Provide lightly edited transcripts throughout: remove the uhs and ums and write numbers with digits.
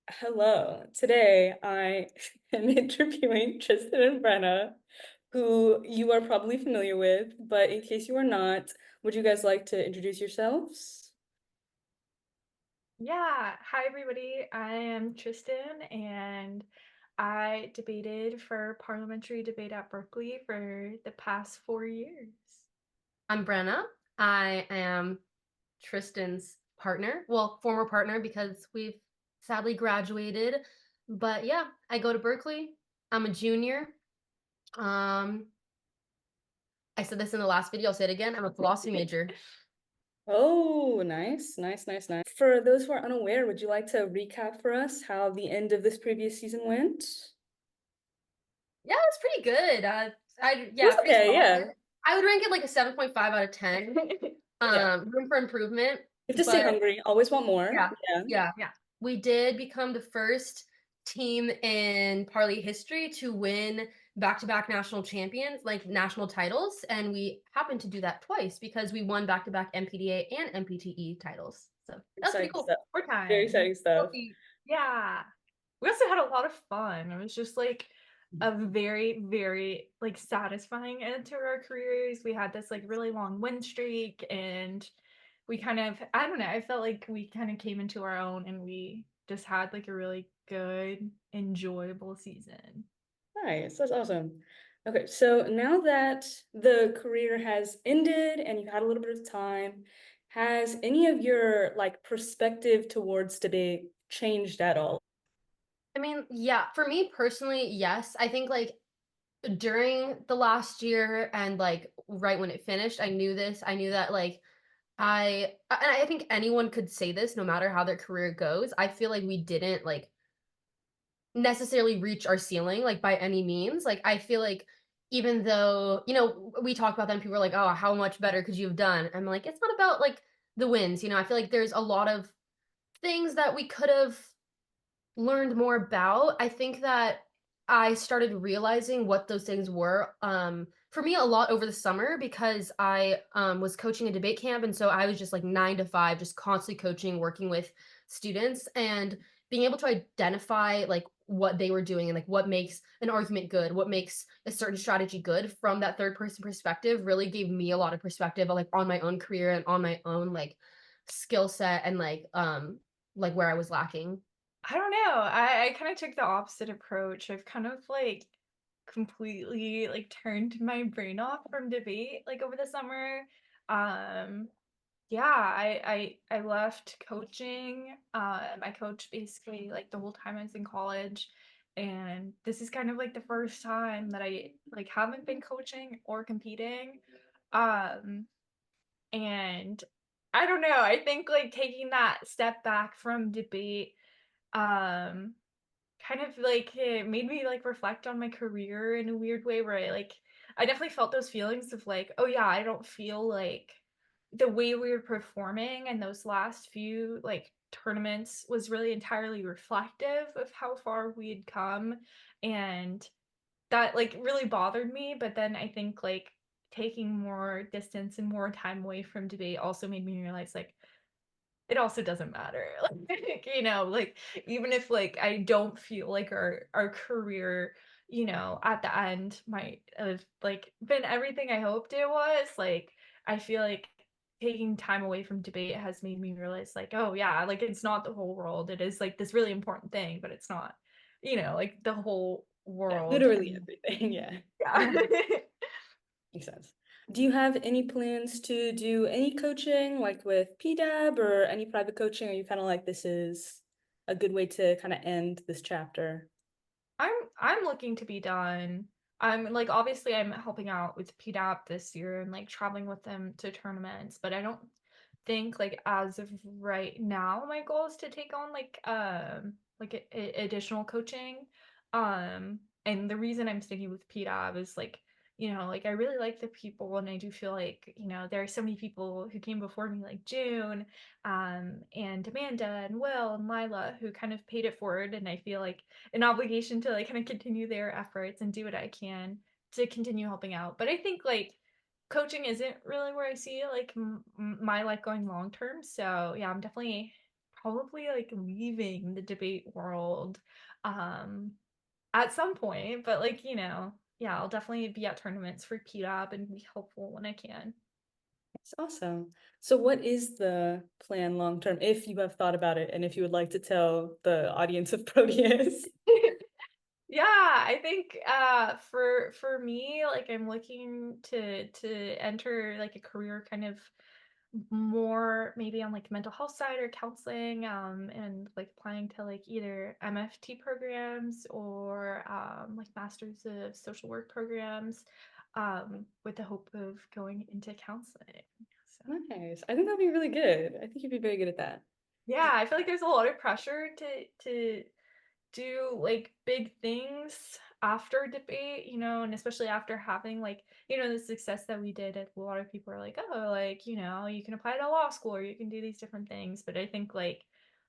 Hello. Today I am interviewing Tristan and Brenna, who you are probably familiar with, but in case you are not, would you guys like to introduce yourselves? Yeah, hi everybody. I am Tristan and I debated for parliamentary debate at Berkeley for the past 4 years. I'm Brenna. I am Tristan's partner. Well, former partner because we've sadly graduated. But yeah, I go to Berkeley. I'm a junior. Um, I said this in the last video, I'll say it again. I'm a philosophy major. Oh, nice, nice, nice, nice. For those who are unaware, would you like to recap for us how the end of this previous season went? Yeah, it's pretty good. It was Pretty okay, solid. yeah. I would rank it like a 7.5 out of 10. Yeah. Room for improvement. You have to stay But hungry, always want more. yeah, Yeah. yeah. We did become the first team in Parley history to win back-to-back national champions, like national titles, and we happened to do that twice because we won back-to-back MPDA and MPTE titles. So that's pretty Exciting cool. stuff. Four Very times. exciting stuff. Yeah. We also had a lot of fun. It was just like a very, very like satisfying end to our careers. We had this like really long win streak and we kind of, I don't know, I felt like we kind of came into our own and we just had like a really good, enjoyable season. Nice, that's awesome. Okay, so now that the career has ended and you've had a little bit of time, has any of your like perspective towards debate changed at all? I mean, yeah, for me personally, yes. I think like during the last year and like right when it finished, I knew this. I knew that like and I think anyone could say this no matter how their career goes. I feel like we didn't like necessarily reach our ceiling like by any means. Like I feel like even though, we talk about them, people are like, "Oh, how much better could you have done?" I'm like, it's not about like the wins, I feel like there's a lot of things that we could have learned more about. I think that I started realizing what those things were. For me, a lot over the summer because I was coaching a debate camp, and so I was just like 9 to 5, just constantly coaching, working with students, and being able to identify like what they were doing and like what makes an argument good, what makes a certain strategy good from that third person perspective really gave me a lot of perspective like on my own career and on my own like skill set and like where I was lacking. I don't know. I kind of took the opposite approach. I've kind of like completely like turned my brain off from debate like over the summer. Um yeah, I left coaching. I coached basically like the whole time I was in college. And this is kind of like the first time that I like haven't been coaching or competing. Um and I don't know. I think like taking that step back from debate um kind of like it made me like reflect on my career in a weird way where I definitely felt those feelings of like, oh yeah, I don't feel like the way we were performing in those last few like tournaments was really entirely reflective of how far we had come. And that like really bothered me, but then I think like taking more distance and more time away from debate also made me realize like it also doesn't matter. Like, like even if like I don't feel like our career, at the end might have like been everything I hoped it was, like I feel like taking time away from debate has made me realize like, oh yeah, like it's not the whole world. It is like this really important thing, but it's not, like the whole Yeah, world. literally And everything. Yeah, yeah. makes sense. Do you have any plans to do any coaching, like with PDAB or any private coaching? Or are you kind of like this is a good way to kind of end this chapter? I'm looking to be done. I'm like obviously I'm helping out with PDAP this year and like traveling with them to tournaments, but I don't think like as of right now my goal is to take on like additional coaching. And the reason I'm sticking with PDAB is like like I really like the people and I do feel like there are so many people who came before me like June and Amanda and Will and Lila who kind of paid it forward, and I feel like an obligation to like kind of continue their efforts and do what I can to continue helping out. But I think like coaching isn't really where I see like my life going long term. So yeah, I'm definitely probably like leaving the debate world at some point, but like, yeah, I'll definitely be at tournaments for PDAB and be helpful when I can. It's awesome. So what is the plan long term, if you have thought about it, and if you would like to tell the audience of Proteus? Yeah, I think for me, like I'm looking to enter like a career kind of more maybe on like mental health side or counseling, and like applying to like either MFT programs or like masters of social work programs, with the hope of going into counseling. So Nice. I think that'd be really good. I think you'd be very good at that. yeah, I feel like there's a lot of pressure to do like big things after debate, and especially after having like, the success that we did. A lot of people are like, oh, like, you can apply to law school or you can do these different things. But I think like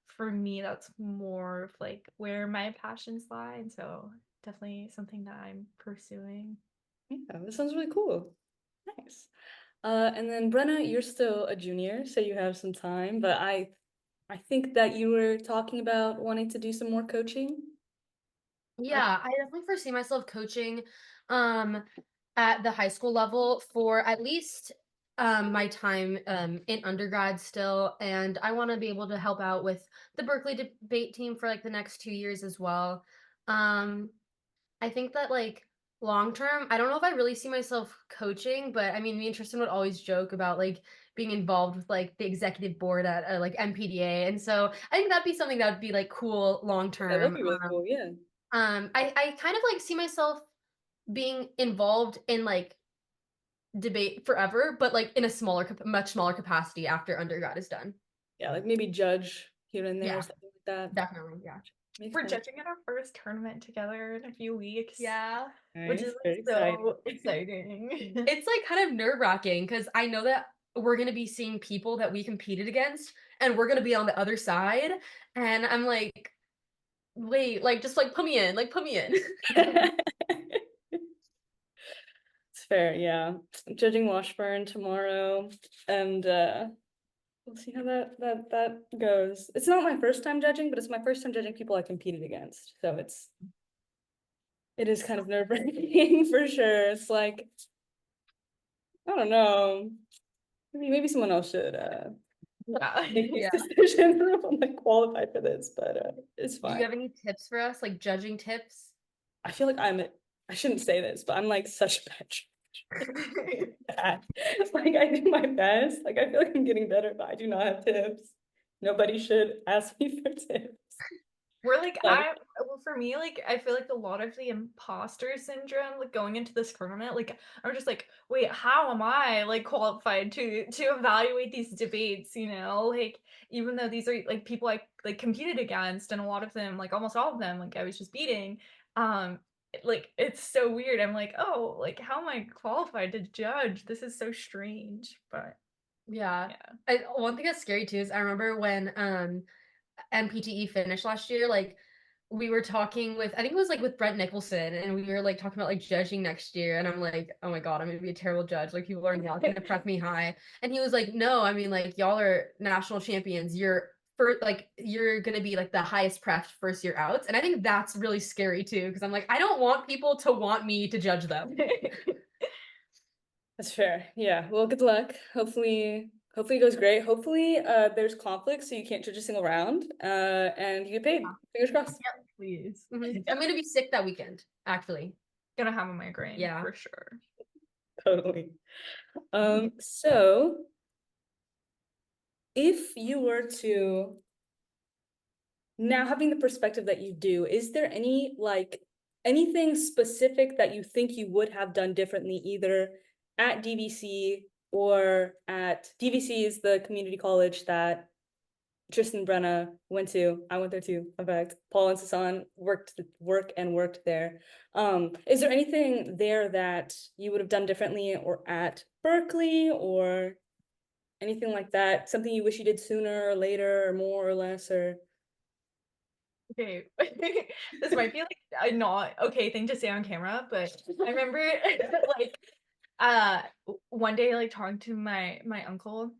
for me, that's more of like where my passions lie. And so definitely something that I'm pursuing. Yeah, that sounds really cool. Nice. And then Brenna, you're still a junior, so you have some time, but I think that you were talking about wanting to do some more coaching. Yeah, I definitely foresee myself coaching um at the high school level for at least my time in undergrad still, and I want to be able to help out with the Berkeley debate team for like the next 2 years as well. Um I think that like long term, I don't know if I really see myself coaching, but I mean, me and Tristan would always joke about like being involved with like the executive board at like MPDA, and so I think that'd be something that would be like cool long Yeah, that'd term. be really cool. Yeah. I kind of like see myself being involved in like debate forever, but like in a much smaller capacity after undergrad is done. Yeah, like maybe judge here and there or Yeah, something like that. definitely. Yeah. Makes We're sense. judging at our first tournament together in a few weeks. Yeah. Which Nice. is Very like exciting. so exciting. It's like kind of nerve-wracking because I know that we're going to be seeing people that we competed against and we're going to be on the other side. And I'm like, wait, like, just like put me in, like, put me in. It's fair, yeah. I'm judging Washburn tomorrow, and we'll see how that goes. It's not my first time judging, but it's my first time judging people I competed against. So it is kind of nerve-wracking for sure. It's like, I don't know. Maybe someone else should Yeah. make these Yeah. decisions. I don't know if I'm like qualified for this, but it's Do you fine. have any tips for us, like judging tips? I feel like I shouldn't say this, but I'm like such a bad judge. Bad. Like I do my best. Like I feel like I'm getting better, but I do not have tips. Nobody should ask me for tips. We're like, Um, well, for me, like, I feel like a lot of the imposter syndrome, like going into this tournament, like, I'm just like, wait, how am I like qualified to evaluate these debates? Like, even though these are like people I like competed against, and a lot of them, like almost all of them, like I was just beating. Like it's so weird. I'm like, oh, like how am I qualified to judge? This is so strange, but Yeah. yeah. One thing that's scary too is I remember when MPTE finished last year, like we were talking with, I think it was like with Brent Nicholson, and we were like talking about like judging next year, and I'm like, oh my God, I'm gonna be a terrible judge. Like people are not gonna prep me high. And he was like, no, I mean like y'all are national champions. You're gonna be like the highest prepped first year outs. And I think that's really scary too, because I'm like, I don't want people to want me to judge them. that's fair. Yeah. Well, good luck. Hopefully it goes great. Hopefully there's conflict so you can't judge a single round. And you get paid. Fingers crossed. Please. I'm gonna be sick that weekend, actually. Gonna have a migraine, Yeah. for sure. Totally. So if you were to now having the perspective that you do, is there anything specific that you think you would have done differently either at DVC or at DVC is the community college that Tristan and Brenna went to. I went there too. In fact, Paul and Sasan worked there. Is there anything there that you would have done differently or at Berkeley or anything like that? Something you wish you did sooner or later or more or less or Okay, this might be like a not okay thing to say on camera, but I remember like one day like talking to my uncle,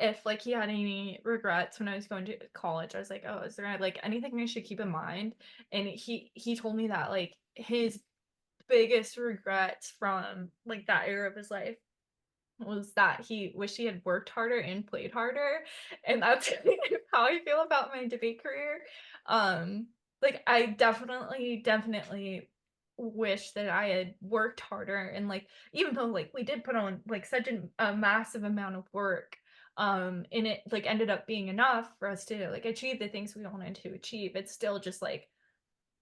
if like he had any regrets when I was going to college. I was like, oh, is there like anything I should keep in mind? And he told me that like his biggest regrets from like that era of his life was that he wished he had worked harder and played harder. And that's how I feel about my debate career. Like I definitely wish that I had worked harder, and like even though like we did put on like such a massive amount of work, and it like ended up being enough for us to like achieve the things we wanted to achieve, it's still just like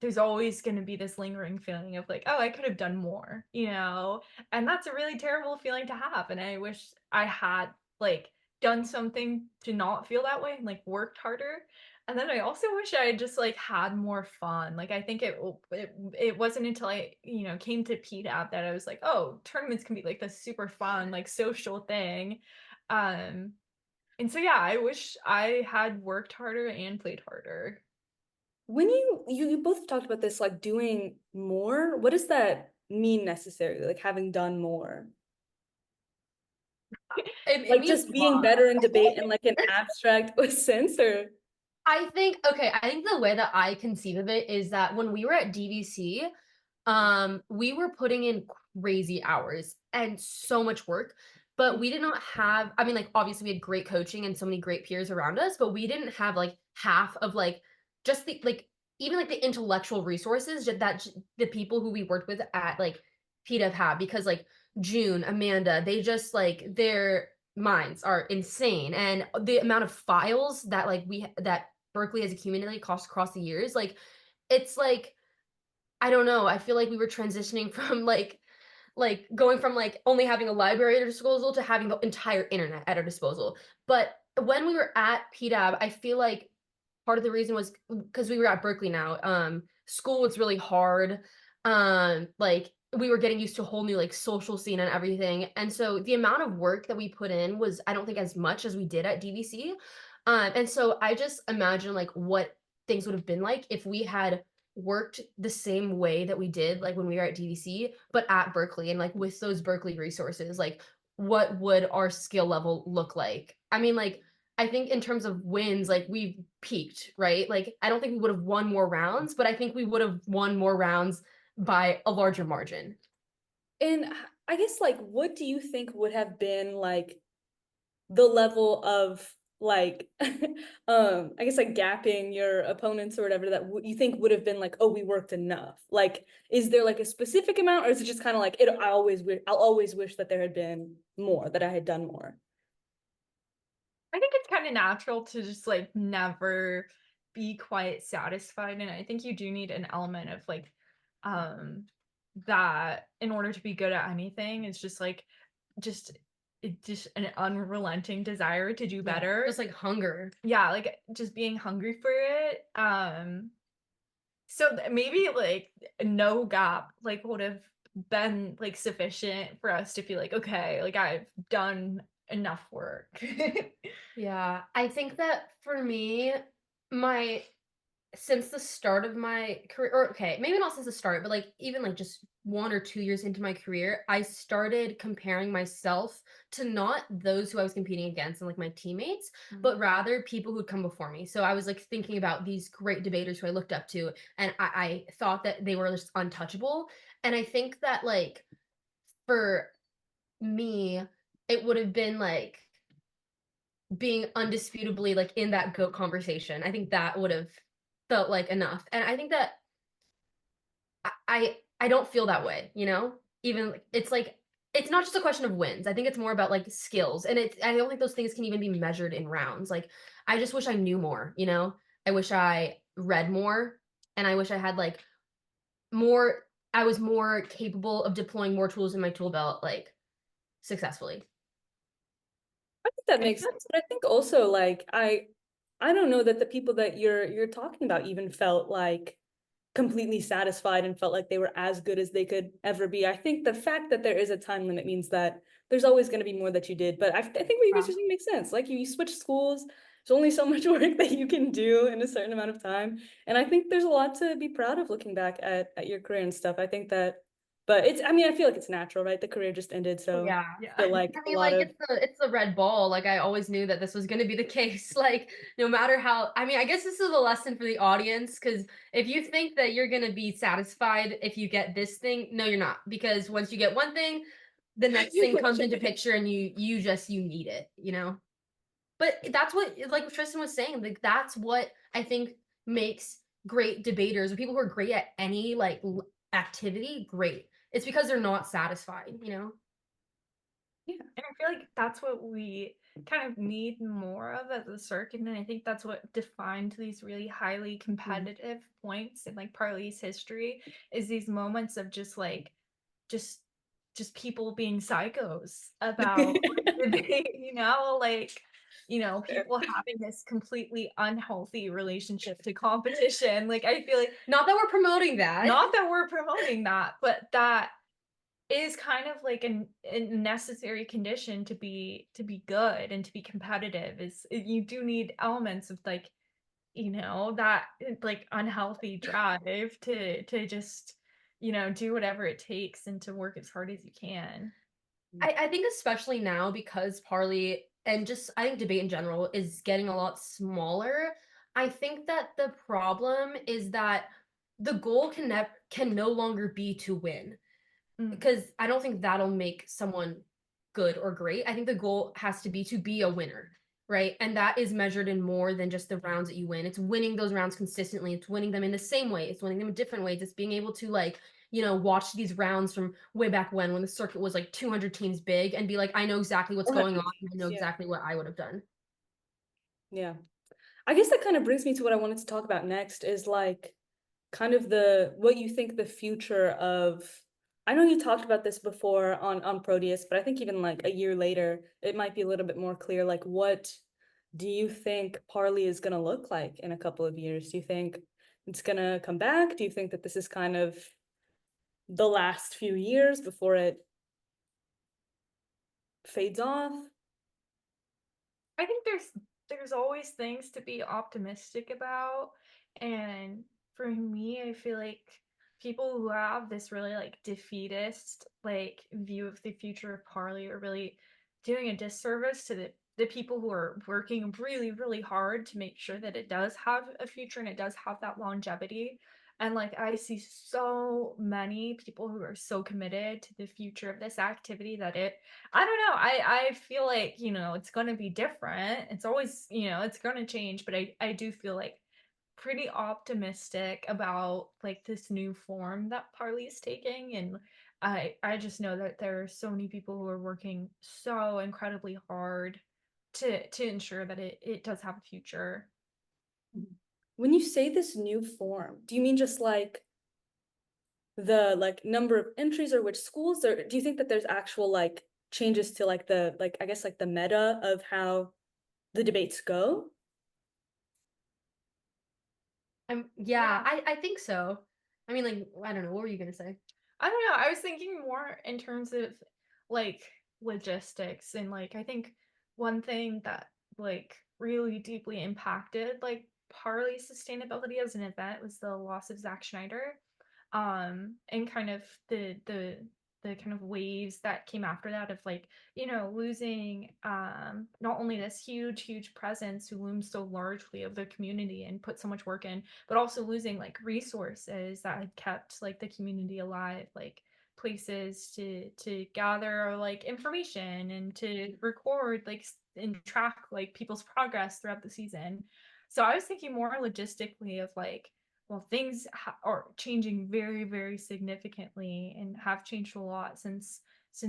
there's always going to be this lingering feeling of like, oh, I could have done more, you know? And that's a really terrible feeling to have. And I wish I had like done something to not feel that way and like worked harder. And then I also wish I had just like had more fun. Like I think it wasn't until I, you know, came to PDAB that I was like, oh, tournaments can be like this super fun, like social thing. Um, and so yeah, I wish I had worked harder and played harder. When you both talked about this, like doing more, what does that mean necessarily? Like having done more? It Like means just a being lot. better in debate in like an abstract sense, or I think the way that I conceive of it is that when we were at DVC, we were putting in crazy hours and so much work, but we did not have, I mean, like obviously we had great coaching and so many great peers around us, but we didn't have like half of like just the like even like the intellectual resources that the people who we worked with at like PDEV had, because like June, Amanda, they just like their minds are insane, and the amount of files that like we that Berkeley has accumulated across the years, like it's like I don't know. I feel like we were transitioning from like going from like only having a library at our disposal to having the entire internet at our disposal. But when we were at PDAB, I feel like part of the reason was because we were at Berkeley now. School was really hard. Like we were getting used to a whole new like social scene and everything. And so the amount of work that we put in was, I don't think, as much as we did at DVC. And so I just imagine like what things would have been like if we had worked the same way that we did like when we were at DVC, but at Berkeley and like with those Berkeley resources, like what would our skill level look like? I mean, like I think in terms of wins, like we've peaked, right? Like I don't think we would have won more rounds, but I think we would have won more rounds by a larger margin. and I guess like what do you think would have been like the level of like I guess like gapping your opponents or whatever that you think would have been like, oh, we worked enough? Like is there like a specific amount, or is it just kind of like it I'll always wish that there had been more, that I had done more? I think it's kind of natural to just like never be quite satisfied. And I think you do need an element of like um that in order to be good at anything. It's just like just just an unrelenting desire to do better. Just like hunger. Yeah, like just being hungry for it. So maybe like no gap like would have been like sufficient for us to feel like okay, like I've done enough work. Yeah, I think that for me, my since the start of my career, or okay, maybe not since the start, but like even like just 1 or 2 years into my career, I started comparing myself to not those who I was competing against and like my teammates, but rather people who'd come before me. So I was like thinking about these great debaters who I looked up to, and I thought that they were just untouchable. And I think that like for me, it would have been like being undisputably like in that GOAT conversation. I think that would have felt like enough. And I think that I don't feel that way, you know? Even it's like it's not just a question of wins. I think it's more about like skills. And it's I don't think those things can even be measured in rounds. Like I just wish I knew more, you know? I wish I read more, and I wish I had like more I was more capable of deploying more tools in my tool belt like successfully. I think that makes sense, but I think also like I don't know that the people that you're talking about even felt like completely satisfied and felt like they were as good as they could ever be. I think the fact that there is a time limit means that there's always going to be more that you did. But I think what you guys are saying makes sense. Like you switch schools, there's only so much work that you can do in a certain amount of time. And I think there's a lot to be proud of looking back at your career and stuff. I think that But it's, I mean, I feel like it's natural, right? The career just ended, so Yeah. I feel like I a mean, lot like of it's the red ball. Like I always knew that this was going to be the case. Like no matter how, I mean, I guess this is a lesson for the audience because if you think that you're going to be satisfied if you get this thing, no, you're not. Because once you get one thing, the next thing comes into picture, and you need it. You know. But that's what, like Tristan was saying, like that's what I think makes great debaters or people who are great at any like activity great. It's because they're not satisfied. You know. And I feel like that's what we kind of need more of as a circuit, and I think that's what defined these really highly competitive points in like Parley's history is these moments of just like just just people being psychos about debate, you know, like people having this completely unhealthy relationship to competition. Like I feel like Not that we're promoting that. not that we're promoting that, but that is kind of like a necessary condition to be good and to be competitive is you do need elements of like that like unhealthy drive to just do whatever it takes and to work as hard as you can. I think especially now because Parley and just I think debate in general is getting a lot smaller. I think that the problem is that the goal can no longer be to win. Because I don't think that'll make someone good or great. I think the goal has to be a winner, right? And that is measured in more than just the rounds that you win. It's winning those rounds consistently. It's winning them in the same way. It's winning them in different ways. It's being able to like, watch these rounds from way back when the circuit was like 200 teams big and be like, I know exactly what's going on. I know exactly what I would have done. Yeah. I guess that kind of brings me to what I wanted to talk about next is like kind of what you think the future of, I know you talked about this before on Proteus, but I think even like a year later, it might be a little bit more clear. Like, what do you think Parley is going to look like in a couple of years? Do you think it's going to come back? Do you think that this is kind of the last few years before it fades off? I think there's always things to be optimistic about, and for me I feel like people who have this really like defeatist like view of the future of Parley are really doing a disservice to the people who are working really really hard to make sure that it does have a future and it does have that longevity. And like I see so many people who are so committed to the future of this activity that I don't know. I feel like, it's going to be different. It's always, it's going to change, but I do feel like pretty optimistic about like this new form that Parley is taking. And I just know that there are so many people who are working so incredibly hard to ensure that it does have a future. When you say this new form, do you mean just like the like number of entries or which schools, or do you think that there's actual like changes to like the like I guess like the meta of how the debates go? Yeah, I think so. I mean, like, I don't know. What were you gonna say? I don't know. I was thinking more in terms of like logistics, and like I think one thing that like really deeply impacted like Parley sustainability as an event was the loss of Zach Schneider, and kind of the kind of waves that came after that of like losing not only this huge presence who looms so largely of the community and put so much work in, but also losing like resources that had kept like the community alive, like places to gather like information and to record like and track like people's progress throughout the season. So I was thinking more logistically of like, well, things are changing very very significantly and have changed a lot since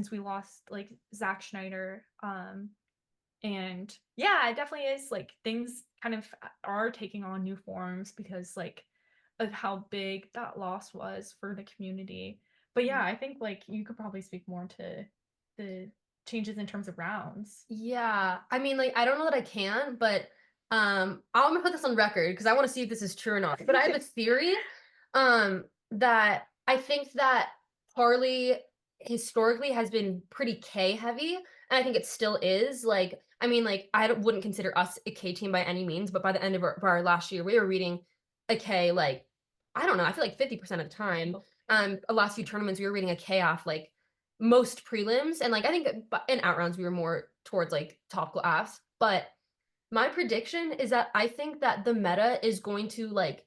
we lost like Zach Schneider. And yeah, it definitely is like things kind of are taking on new forms because like of how big that loss was for the community. But yeah, I think like you could probably speak more to the changes in terms of rounds. Yeah, I mean, like, I don't know that I can, but I'm gonna put this on record because I want to see if this is true or not. But I have a theory, that I think that Parley historically has been pretty K heavy, and I think it still is. Like, I mean, like, wouldn't consider us a K team by any means, but by the end of our last year, we were reading a K, like, I don't know, I feel like 50% of the time. last few tournaments we were reading a KF like most prelims, and like I think in outrounds we were more towards like top class. But my prediction is that I think that the meta is going to like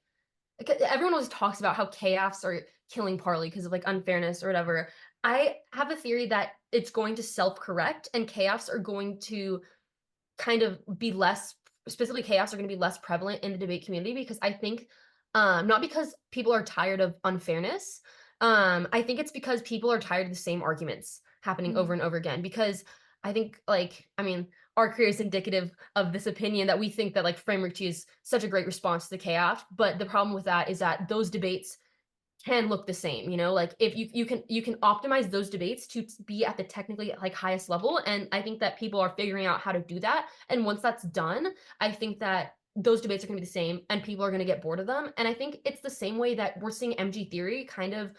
everyone always talks about how KFs are killing Parley because of like unfairness or whatever. I have a theory that it's going to self-correct and KFs are going to kind of be less, specifically chaos are going to be less prevalent in the debate community, because I think not because people are tired of unfairness. I think it's because people are tired of the same arguments happening over and over again, because I think like, I mean, our career is indicative of this opinion that we think that like framework 2 is such a great response to the chaos, but the problem with that is that those debates can look the same, you know, like if you can optimize those debates to be at the technically like highest level, and I think that people are figuring out how to do that, and once that's done, I think that those debates are going to be the same and people are going to get bored of them. And I think it's the same way that we're seeing MG theory kind of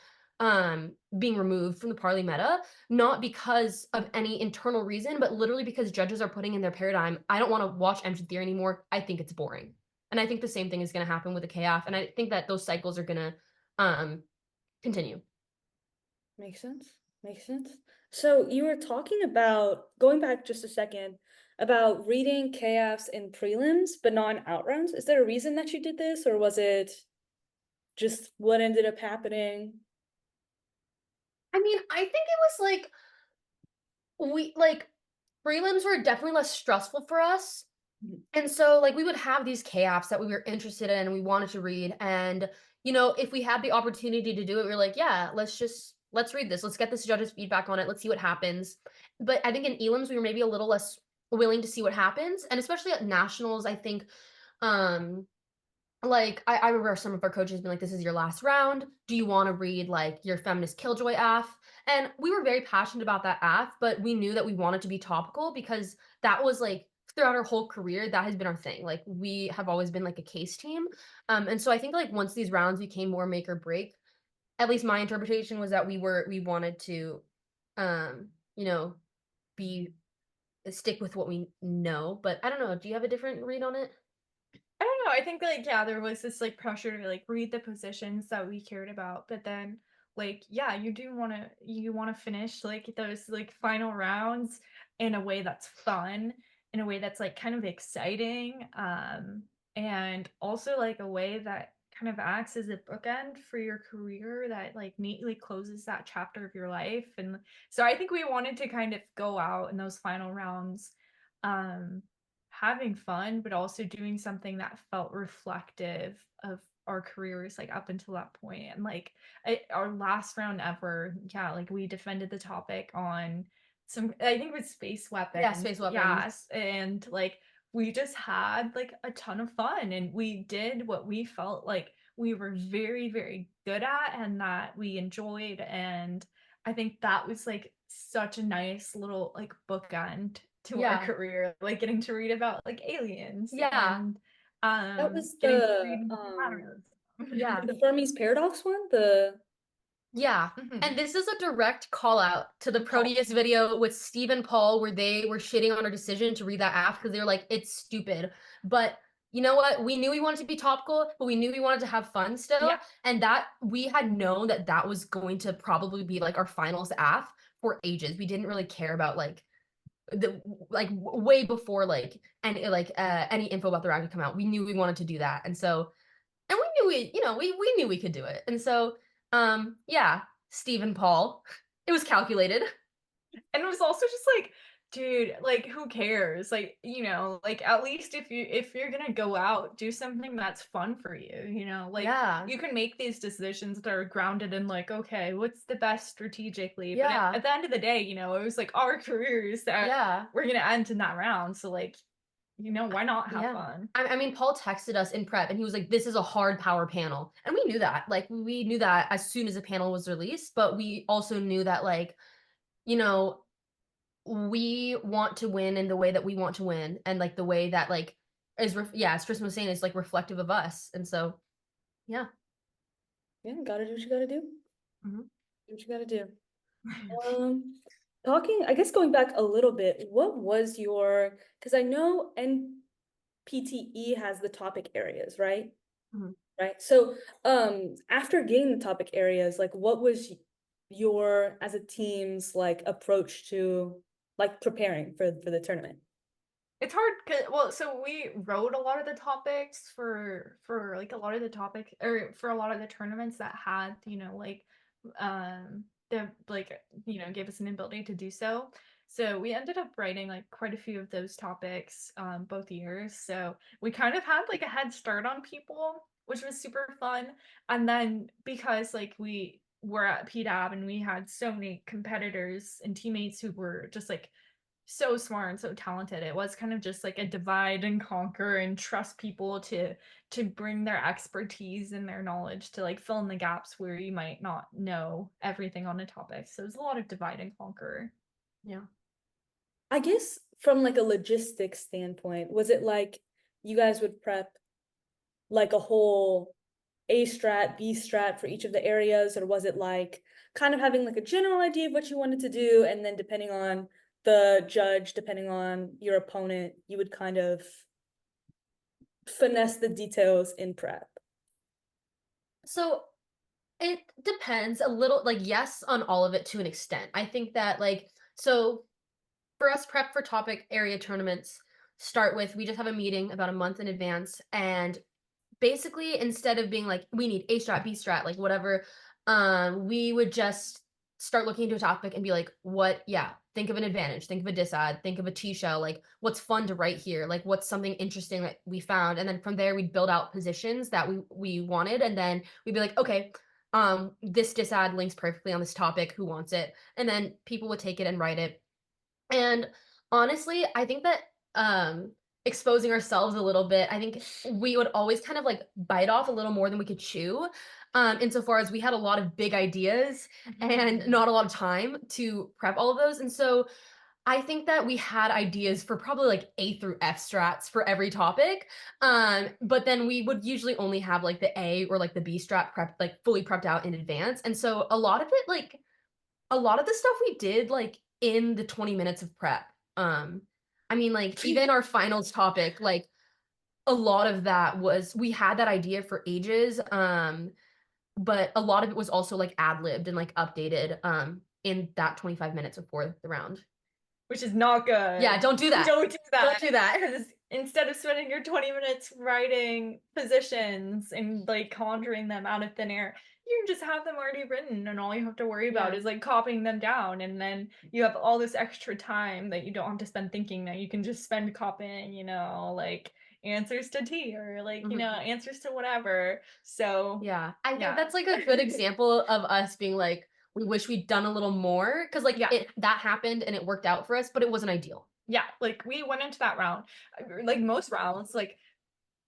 being removed from the Parley meta, not because of any internal reason, but literally because judges are putting in their paradigm, I don't want to watch MG theory anymore, I think it's boring. And I think the same thing is going to happen with the KF, and I think that those cycles are going to continue. Makes sense. Makes sense. So you were talking about, going back just a second, about reading KFs in prelims, but not in outrounds. Is there a reason that you did this, or was it just what ended up happening? I mean, I think it was like we like prelims were definitely less stressful for us. And so like we would have these KFs that we were interested in and we wanted to read. And you know, if we had the opportunity to do it, we were like, yeah, let's read this. Let's get this judge's feedback on it. Let's see what happens. But I think in elims we were maybe a little less willing to see what happens. And especially at nationals, I think um like I remember some of our coaches being like, this is your last round. Do you want to read like your feminist killjoy AF? And we were very passionate about that AF, but we knew that we wanted to be topical because that was like throughout our whole career, that has been our thing. Like we have always been like a case team. And so I think like once these rounds became more make or break, at least my interpretation was that we wanted to you know, be stick with what we know. But I don't know. Do you have a different read on it? I don't know. I think like yeah, there was this like pressure to like read the positions that we cared about, but then like yeah, you want to finish like those like final rounds in a way that's fun, in a way that's like kind of exciting, and also like a way that kind of acts as a bookend for your career that like neatly closes that chapter of your life. And so I think we wanted to kind of go out in those final rounds um having fun, but also doing something that felt reflective of our careers like up until that point. And like our last round ever, yeah, like we defended the topic on some, I think it was space weapons. Yeah, space weapons. Yes, and like we just had like a ton of fun, and we did what we felt like we were very very good at and that we enjoyed. And I think that was like such a nice little like bookend to our career, like getting to read about like aliens. Yeah. And That was getting to the read patterns. Yeah. the Fermi's paradox one. The Yeah. And this is a direct call out to the Proteus video with Steve and Paul, where they were shitting on our decision to read that app because they were like, it's stupid. But you know what? We knew we wanted to be topical, but we knew we wanted to have fun still. Yeah. And that we had known that that was going to probably be like our finals app for ages. We didn't really care about like the like way before like any info about the round could come out. We knew we wanted to do that. And so and we knew we knew we could do it. And so yeah, Steve and Paul, it was calculated. And it was also just like, dude, like who cares? Like, you know, like at least if you're gonna go out, do something that's fun for you, you know, like you can make these decisions that are grounded in like, okay, what's the best strategically? But at the end of the day, you know, it was like our careers that we're gonna end in that round. So like, you know, why not have fun? I mean, Paul texted us in prep and he was like, this is a hard power panel. And we knew that. Like, we knew that as soon as the panel was released, but we also knew that, like, you know, we want to win in the way that we want to win. And, like, the way that, like, as Tristan was saying, is, like, reflective of us. And so, yeah. Yeah, gotta do what you gotta do. Mm-hmm. Do what you gotta do. Talking, I guess going back a little bit, what was because I know NPTE has the topic areas, right? Mm-hmm. Right. So after getting the topic areas, like what was your as a team's like approach to like preparing for the tournament? It's hard, well, so we wrote a lot of the topics for like a lot of the topic, or for a lot of the tournaments that had, like, the like, gave us an ability to do so. So we ended up writing like quite a few of those topics both years. So we kind of had like a head start on people, which was super fun. And then because like we were at PDAB and we had so many competitors and teammates who were just like so smart and so talented, it was kind of just like a divide and conquer and trust people to bring their expertise and their knowledge to like fill in the gaps where you might not know everything on a topic. So it's a lot of divide and conquer. Yeah. I guess from like a logistics standpoint, was it like you guys would prep like a whole A strat, B strat for each of the areas, or was it like kind of having like a general idea of what you wanted to do, and then depending on the judge, depending on your opponent, you would kind of finesse the details in prep? So it depends a little, like, yes, on all of it to an extent. I think that, like, so for us, prep for topic area tournaments start with, we just have a meeting about a month in advance, and basically, instead of being like, we need A strat, B strat, like whatever, we would just start looking into a topic and be like, think of an advantage, think of a disad, think of a T-shell, like what's fun to write here, like what's something interesting that we found. And then from there, we'd build out positions that we wanted. And then we'd be like, okay, this disad links perfectly on this topic, who wants it? And then people would take it and write it. And honestly, I think that exposing ourselves a little bit, I think we would always kind of like bite off a little more than we could chew. Insofar as we had a lot of big ideas and not a lot of time to prep all of those. And so I think that we had ideas for probably like A through F strats for every topic. But then we would usually only have like the A or like the B strat prep, like fully prepped out in advance. And so a lot of it, like a lot of the stuff we did like in the 20 minutes of prep. I mean, like even our finals topic, like a lot of that was, we had that idea for ages. But a lot of it was also like ad-libbed and like updated in that 25 minutes before the round. Which is not good. Yeah, don't do that. Don't do that. Don't do that. Because instead of spending your 20 minutes writing positions and like conjuring them out of thin air, you just have them already written, and all you have to worry about is like copying them down, and then you have all this extra time that you don't have to spend thinking, that you can just spend copying, like answers to T, or like, answers to whatever. So yeah, I think that's like a good example of us being like, we wish we'd done a little more, because like that happened and it worked out for us, but it wasn't ideal. Yeah, like we went into that round, like most rounds, like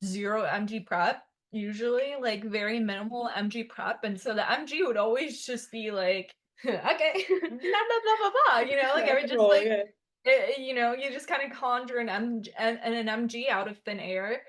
0 MG prep, usually like very minimal MG prep, and so the MG would always just be like, okay, blah blah blah blah blah, like I would just like, you just kind of conjure an MG out of thin air.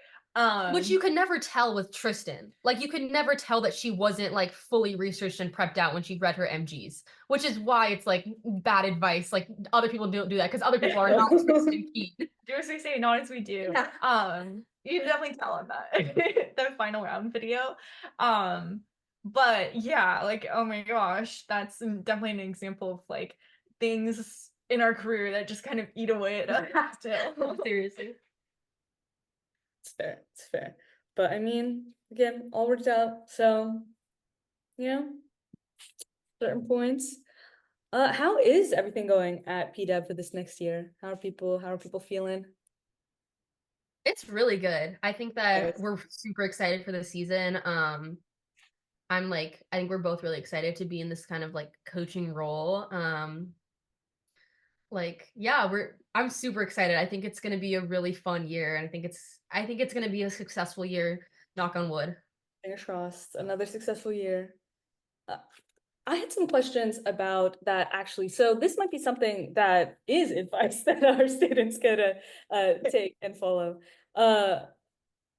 Which you could never tell with Tristan. Like, you could never tell that she wasn't like fully researched and prepped out when she read her MGs, which is why it's like bad advice. Like, other people don't do that because other people are not Tristan keen. Do as we say, not as we do. Yeah. You can definitely tell in that the final round video. But yeah, like, oh my gosh, that's definitely an example of like things in our career that just kind of eat away at us still. Seriously. It's fair. It's fair. But I mean, again, all worked out. So, certain points. How is everything going at PDEB for this next year? How are people feeling? It's really good. I think that we're super excited for the season. I think we're both really excited to be in this kind of like coaching role. I'm super excited. I think it's going to be a really fun year, and I think it's going to be a successful year, knock on wood. Fingers crossed, another successful year. I had some questions about that actually. So this might be something that is advice that our students could take and follow.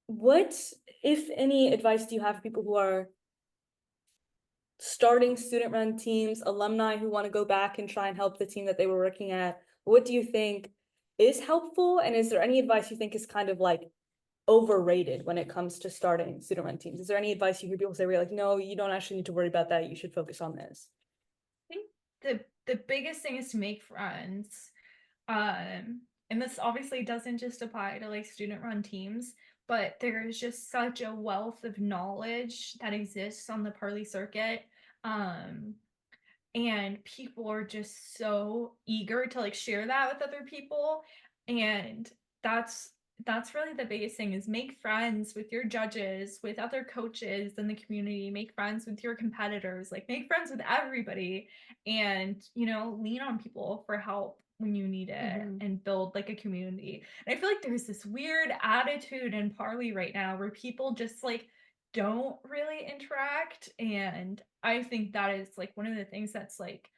What, if any, advice do you have for people who are starting student-run teams, alumni who want to go back and try and help the team that they were working at? What do you think is helpful? And is there any advice you think is kind of like overrated when it comes to starting student run teams? Is there any advice you hear people say where you're like, no, you don't actually need to worry about that, you should focus on this? I think the biggest thing is to make friends. And this obviously doesn't just apply to like student run teams, but there is just such a wealth of knowledge that exists on the Parley circuit. And people are just so eager to like share that with other people. And that's really the biggest thing, is make friends with your judges, with other coaches in the community, make friends with your competitors, like make friends with everybody, and lean on people for help when you need it, and build like a community. And I feel like there's this weird attitude in Parley right now where people just like don't really interact, and I think that is like one of the things that's like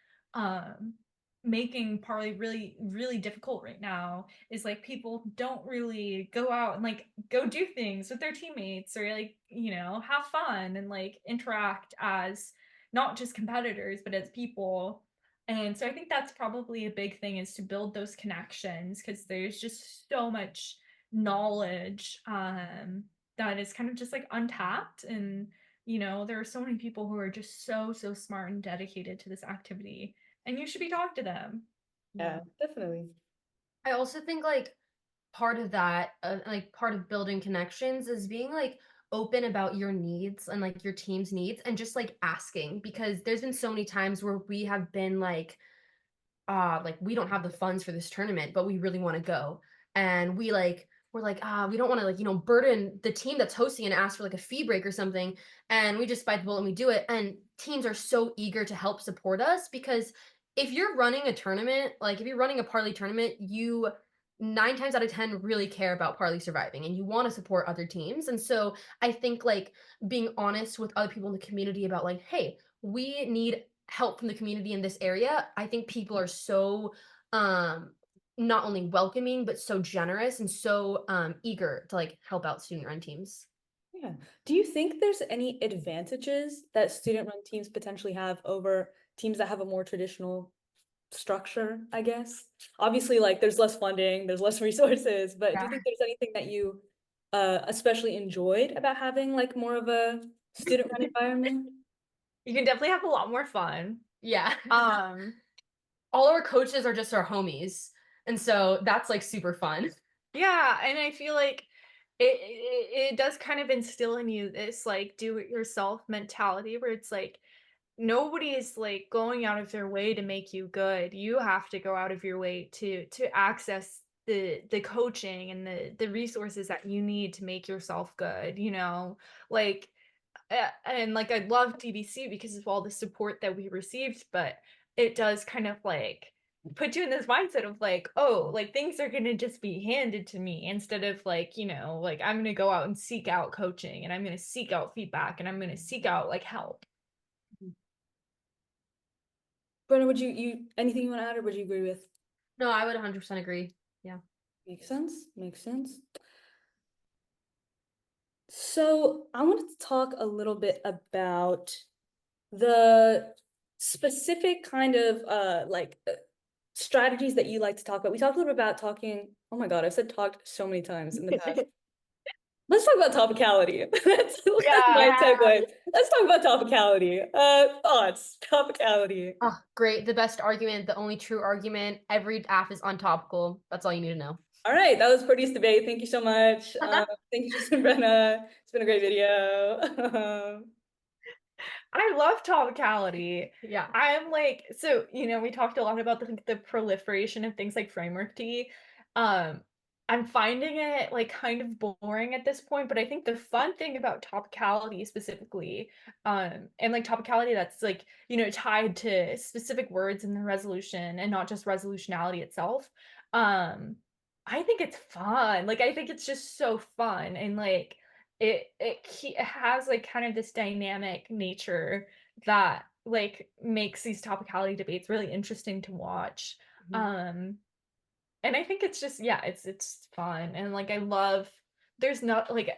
making Parley really really difficult right now, is like people don't really go out and like go do things with their teammates, or like have fun and like interact as not just competitors but as people. And so I think that's probably a big thing, is to build those connections, because there's just so much knowledge that is kind of just like untapped. And there are so many people who are just so smart and dedicated to this activity, and you should be talking to them. Yeah, definitely. I also think like part of that, like part of building connections is being like open about your needs and like your team's needs, and just like asking, because there's been so many times where we have been like we don't have the funds for this tournament, but we really want to go. And we're like, we don't want to like, burden the team that's hosting and ask for like a fee break or something. And we just bite the bullet and we do it. And teams are so eager to help support us, because if you're running a tournament, like if you're running a Parley tournament, you 9 times out of 10 really care about Parley surviving and you want to support other teams. And so I think like being honest with other people in the community about like, hey, we need help from the community in this area. I think people are so not only welcoming but so generous and so eager to like help out student run teams. Yeah. Do you think there's any advantages that student run teams potentially have over teams that have a more traditional structure, I guess? Obviously, like there's less funding, there's less resources, but do you think there's anything that you especially enjoyed about having like more of a student run environment? You can definitely have a lot more fun. Yeah. All our coaches are just our homies. And so that's like super fun. Yeah, and I feel like it does kind of instill in you this like do it yourself mentality, where it's like nobody is like going out of their way to make you good. You have to go out of your way to access the coaching and the resources that you need to make yourself good, like and like I love DBC because of all the support that we received, but it does kind of like put you in this mindset of like, oh, like things are gonna just be handed to me, instead of like, like I'm gonna go out and seek out coaching, and I'm gonna seek out feedback, and I'm gonna seek out like help. Brenna, would you anything you want to add, or would you agree with? No, I would 100% agree. Yeah. Makes sense. Makes sense. So I wanted to talk a little bit about the specific kind of strategies that you like to talk about. We talked a little bit about talking. Oh my God, I've said talked so many times in the past. Let's talk about topicality. That's my segue. Let's talk about topicality. Thoughts, topicality. Oh, great. The best argument, the only true argument. Every app is untopical. That's all you need to know. All right, that was Proteus Debate. Thank you so much. Thank you, Tristan, Brenna. It's been a great video. I love topicality. Yeah. I'm like, so, we talked a lot about the proliferation of things like framework tea. I'm finding it like kind of boring at this point, but I think the fun thing about topicality specifically, and like topicality that's like, tied to specific words in the resolution and not just resolutionality itself. I think it's fun. Like, I think it's just so fun, and like, it has like kind of this dynamic nature that like makes these topicality debates really interesting to watch. And I think it's just, yeah, it's fun, and like I love, there's not like,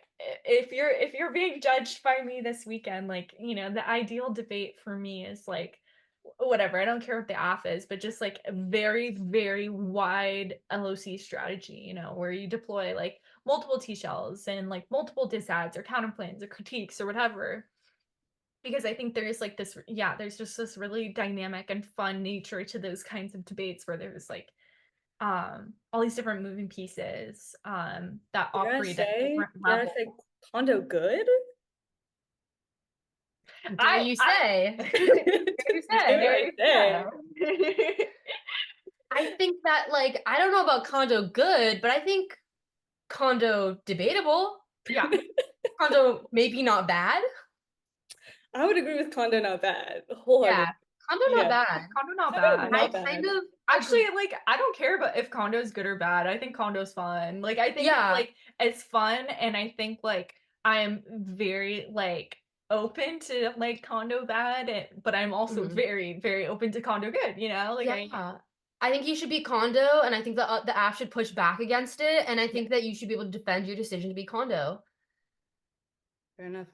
if you're being judged by me this weekend, like the ideal debate for me is like whatever, I don't care what the app is, but just like a very very wide LOC strategy, where you deploy like multiple T-shells and like multiple disads or counterplans or critiques or whatever. Because I think there's like this, yeah, there's just this really dynamic and fun nature to those kinds of debates where there's like all these different moving pieces that operate at different You're gonna levels. say Kondo good? Dare you say? Dare you say? Dare I say? Yeah. I think that, like, I don't know about Kondo good, but I think Kondo debatable. Yeah. Kondo maybe not bad. I would agree with Kondo not bad. Yeah, Wholehearted. Kondo not Yeah. bad. Kondo not Kondo bad. not I bad. kind of Actually, like, I don't care about if Kondo's good or bad. I think Kondo's fun. Like, I think Yeah. it's fun, and I think like I'm very like open to like Kondo bad, but I'm also very, very open to Kondo good, you know? Like Yeah. I think you should be Kondo, and I think the app should push back against it, and I think that you should be able to defend your decision to be Kondo. Fair enough.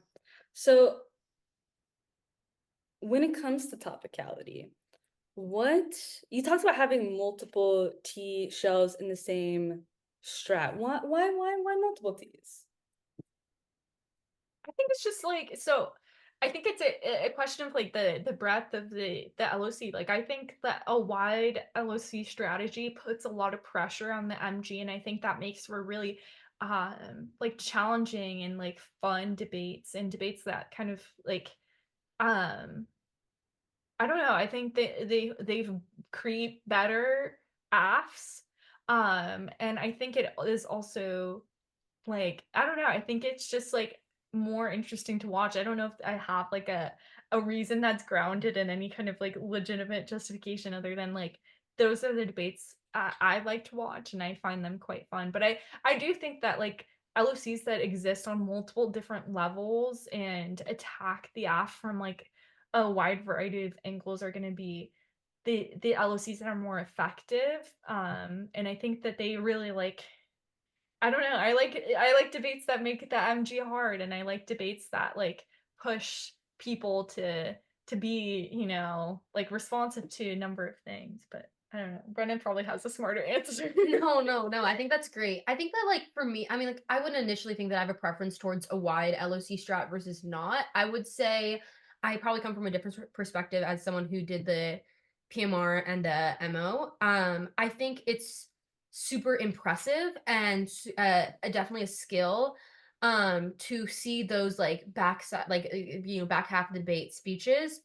So when it comes to topicality, what you talked about having multiple T shells in the same strat. Why multiple T's? I think it's just like so. I think it's a question of like the breadth of the LOC. Like I think that a wide LOC strategy puts a lot of pressure on the MG, and I think that makes for really like challenging and like fun debates and debates that kind of like um I don't know. I think they've create better AFs. And I think it is also like, I don't know, I think it's just, like, more interesting to watch. I don't know if I have, like, a reason that's grounded in any kind of, like, legitimate justification other than, like, those are the debates I like to watch, and I find them quite fun. But I do think that, like, LOCs that exist on multiple different levels and attack the AF from, like, a wide variety of angles are gonna be the LOCs that are more effective, and I think that they really, like I don't know. I like debates that make the MG hard, and I like debates that like push people to be, you know, like responsive to a number of things. But I don't know. Brennan probably has a smarter answer. No. I think that's great. I think that, like, for me, I mean, like, I wouldn't initially think that I have a preference towards a wide LOC strat versus not. I would say I probably come from a different perspective as someone who did the PMR and the MO. I think it's super impressive and definitely a skill to see those like backside like back half of the debate speeches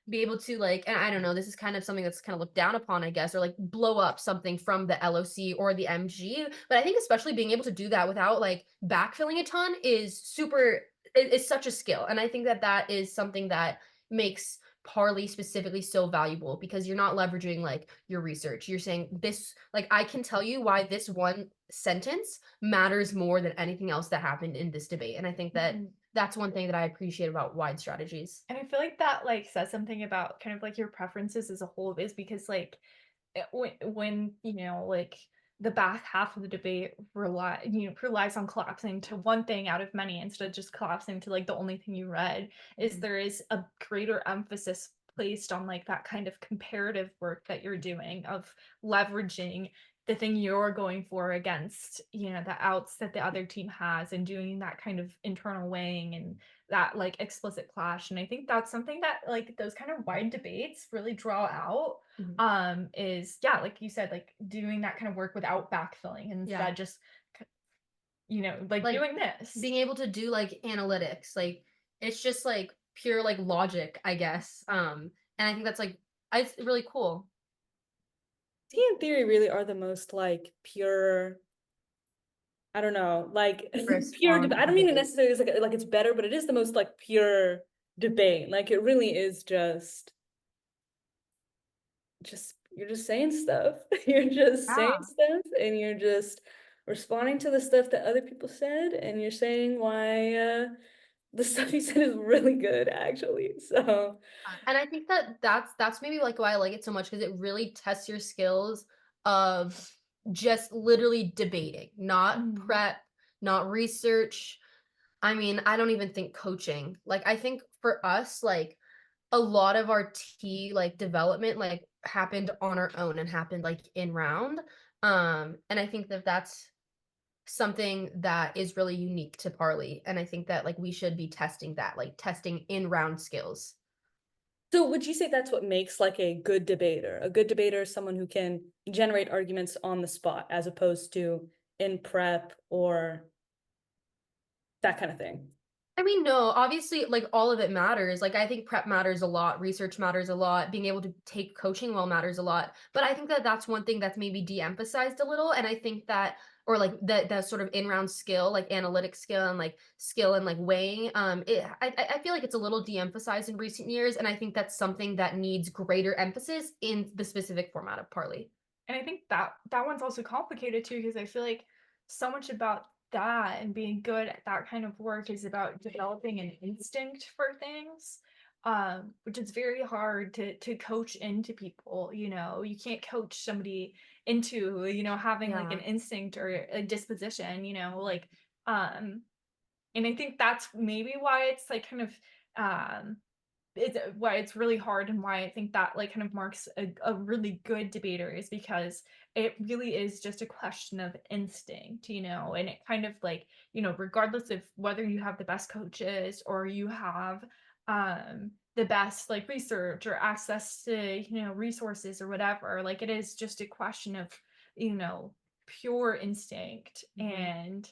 be able to, like, and I don't know, this is kind of something that's kind of looked down upon, I guess, or like blow up something from the LOC or the MG. But I think especially being able to do that without like backfilling a ton is super, is such a skill. And I think that that is something that makes Parley specifically so valuable because you're not leveraging like your research. You're saying this, like, I can tell you why this one sentence matters more than anything else that happened in this debate. And I think that that's one thing that I appreciate about wide strategies. And I feel like that like says something about kind of like your preferences as a whole is because like when you know like the back half of the debate relies on collapsing to one thing out of many instead of just collapsing to like the only thing you read is there is a greater emphasis placed on like that kind of comparative work that you're doing of leveraging the thing you're going for against you know the outs that the other team has and doing that kind of internal weighing and that like explicit clash. And I think that's something that like those kind of wide debates really draw out is yeah like you said like doing that kind of work without backfilling and instead just you know like doing this being able to do like analytics, like it's just like pure like logic, I guess. And I think that's like it's really cool. T in theory really are the most like pure, I don't know, like pure debate. I don't mean it necessarily as like it's better, but it is the most like pure debate. Like it really is just you're just saying stuff. You're just saying stuff and you're just responding to the stuff that other people said and you're saying why the stuff you said is really good actually. So and I think that that's maybe like why I like it so much because it really tests your skills of just literally debating, not prep, not research. I mean, I don't even think coaching. Like I think for us, like a lot of our like development like happened on our own and happened like in round. And I think that something that is really unique to Parley. And I think that like we should be testing that, like testing in round skills. So would you say that's what makes like a good debater? A good debater is someone who can generate arguments on the spot as opposed to in prep or that kind of thing. I mean, no, obviously, like all of it matters. Like, I think prep matters a lot, research matters a lot, being able to take coaching well matters a lot. But I think that that's one thing that's maybe de-emphasized a little. And I think that, or like the sort of in-round skill, like analytic skill and like skill and like weighing, I feel like it's a little de-emphasized in recent years. And I think that's something that needs greater emphasis in the specific format of Parley. And I think that one's also complicated too, because I feel like so much about that and being good at that kind of work is about developing an instinct for things, which is very hard to coach into people. You can't coach somebody into having like an Yeah. instinct or a disposition. Like, and I think that's maybe why it's like kind of it's why it's really hard, and why I think that like kind of marks a really good debater, is because it really is just a question of instinct, and it kind of like, regardless of whether you have the best coaches or you have the best like research or access to, resources or whatever, like it is just a question of, pure instinct. And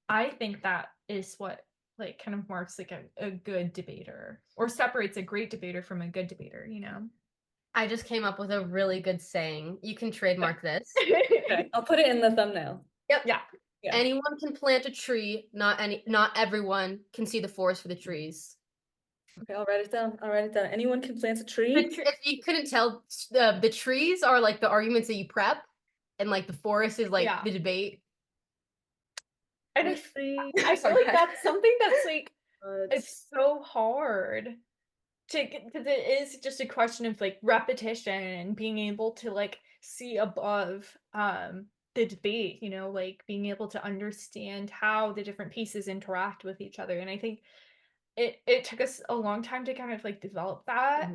I think that is what like kind of marks like a good debater, or separates a great debater from a good debater. I just came up with a really good saying. You can trademark this. Okay, I'll put it in the thumbnail. Yep. Yeah. Yeah. Anyone can plant a tree, not everyone can see the forest for the trees. Okay, I'll write it down. I'll write it down. Anyone can plant a tree. If you couldn't tell, the trees are like the arguments that you prep, and like the forest is like the debate. And I feel like that's something that's like, it's so hard to get, because it is just a question of like repetition and being able to like see above the debate, like being able to understand how the different pieces interact with each other. And I think it took us a long time to kind of like develop that.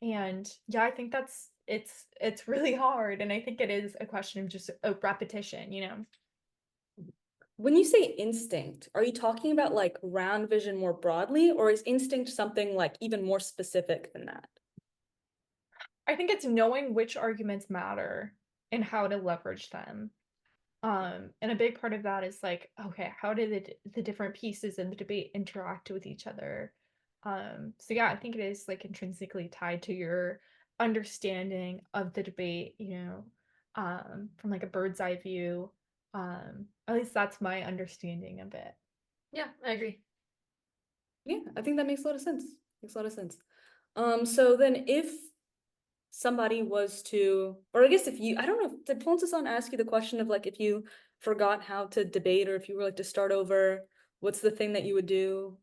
And yeah, I think that's it's really hard, and I think it is a question of just a repetition. When you say instinct, are you talking about like round vision more broadly, or is instinct something like even more specific than that? I think it's knowing which arguments matter and how to leverage them. And a big part of that is like, okay, how do the different pieces in the debate interact with each other? So yeah, I think it is like intrinsically tied to your understanding of the debate, from like a bird's eye view. At least that's my understanding of it. Yeah, I agree. Yeah, I think that makes a lot of sense. Makes a lot of sense. So then if somebody was to, or I guess if you, I don't know, did Pontus ask you the question of like if you forgot how to debate, or if you were like to start over, what's the thing that you would do?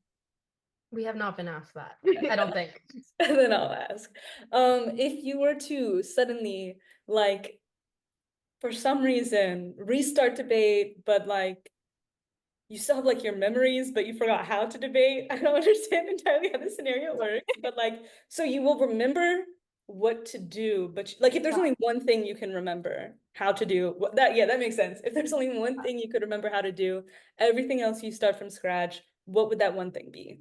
We have not been asked that. I don't think. Then I'll ask. If you were to suddenly like for some reason restart debate, but like you still have like your memories, but you forgot how to debate. I don't understand entirely how this scenario works, but like, so you will remember what to do, but like if there's only one thing you can remember how to do, that makes sense. If there's only one thing you could remember how to do, everything else you start from scratch, what would that one thing be?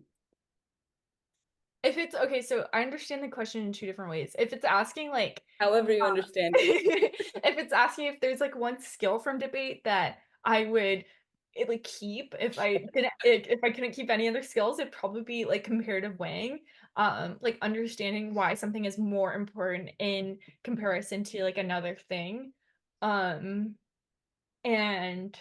If it's okay, so I understand the question in two different ways. If it's asking like, However you understand it. if it's asking if there's like one skill from debate that I would like keep, if I couldn't keep any other skills, it'd probably be like comparative weighing, like understanding why something is more important in comparison to like another thing. Um, and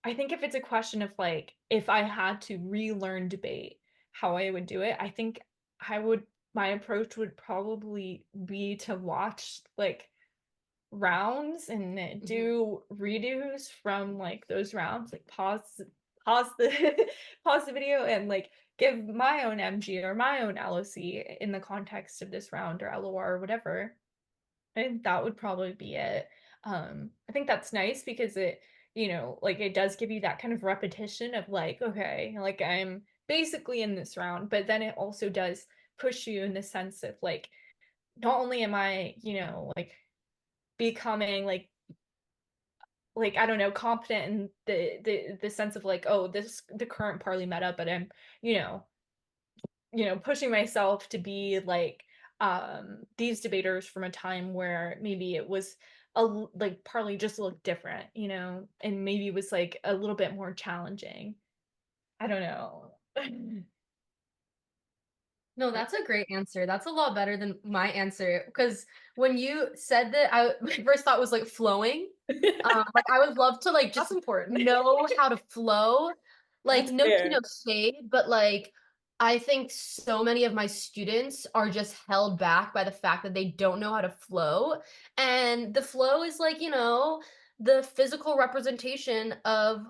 I think if it's a question of like, if I had to relearn debate, how I would do it, I think my approach would probably be to watch like rounds and do redos from like those rounds, like pause the pause the video and like give my own MG or my own LOC in the context of this round, or LOR or whatever. I think that would probably be it. I think that's nice because it, like it does give you that kind of repetition of like, okay, like I'm basically in this round, but then it also does push you in the sense of like, not only am I, like becoming like like, I don't know, confident in the sense of like, oh, the current parley meta, but I'm, you know, pushing myself to be like these debaters from a time where maybe it was like partly just looked different, you know, and maybe it was like a little bit more challenging. I don't know. No, that's a great answer. That's a lot better than my answer because when you said that, my first thought was like flowing. Like I would love to like That's just important. know how to flow, like That's no tea, fair. no shade, but like I think so many of my students are just held back by the fact that they don't know how to flow, and the flow is like the physical representation of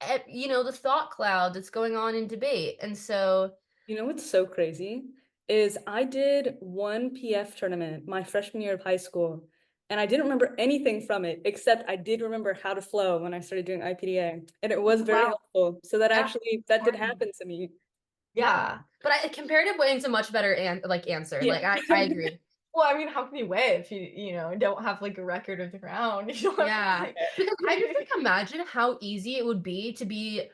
the thought cloud that's going on in debate, and so. You know what's so crazy is I did one PF tournament my freshman year of high school, and I didn't remember anything from it except I did remember how to flow when I started doing IPDA, and it was very Wow. helpful. So that Yeah. actually that did Important. happen to me. Yeah, but comparative weighting's a much better answer. Yeah. Like I agree. Well, I mean, how can you weigh if you know don't have like a record of the ground? You don't have Yeah, like, because I just like imagine how easy it would be to be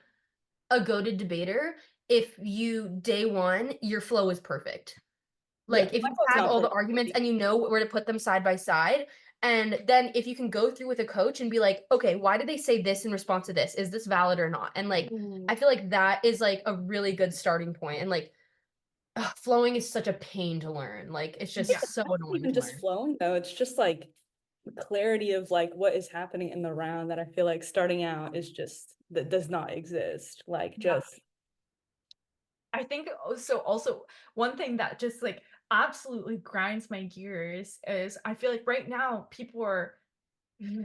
a goated debater if you day one your flow is perfect. Yeah, Like if my you flow's have not all the perfect. arguments and you know where to put them side by side, and then if you can go through with a coach and be like, okay, why did they say this in response to this? Is this valid or not? And like I feel like that is like a really good starting point. And like flowing is such a pain to learn. Like it's yeah. just so Not annoying even to just learn. flowing though. It's just like clarity of like what is happening in the round that I feel like starting out is just that does not exist. Like Yeah. just I think so also one thing that just like absolutely grinds my gears is I feel like right now people are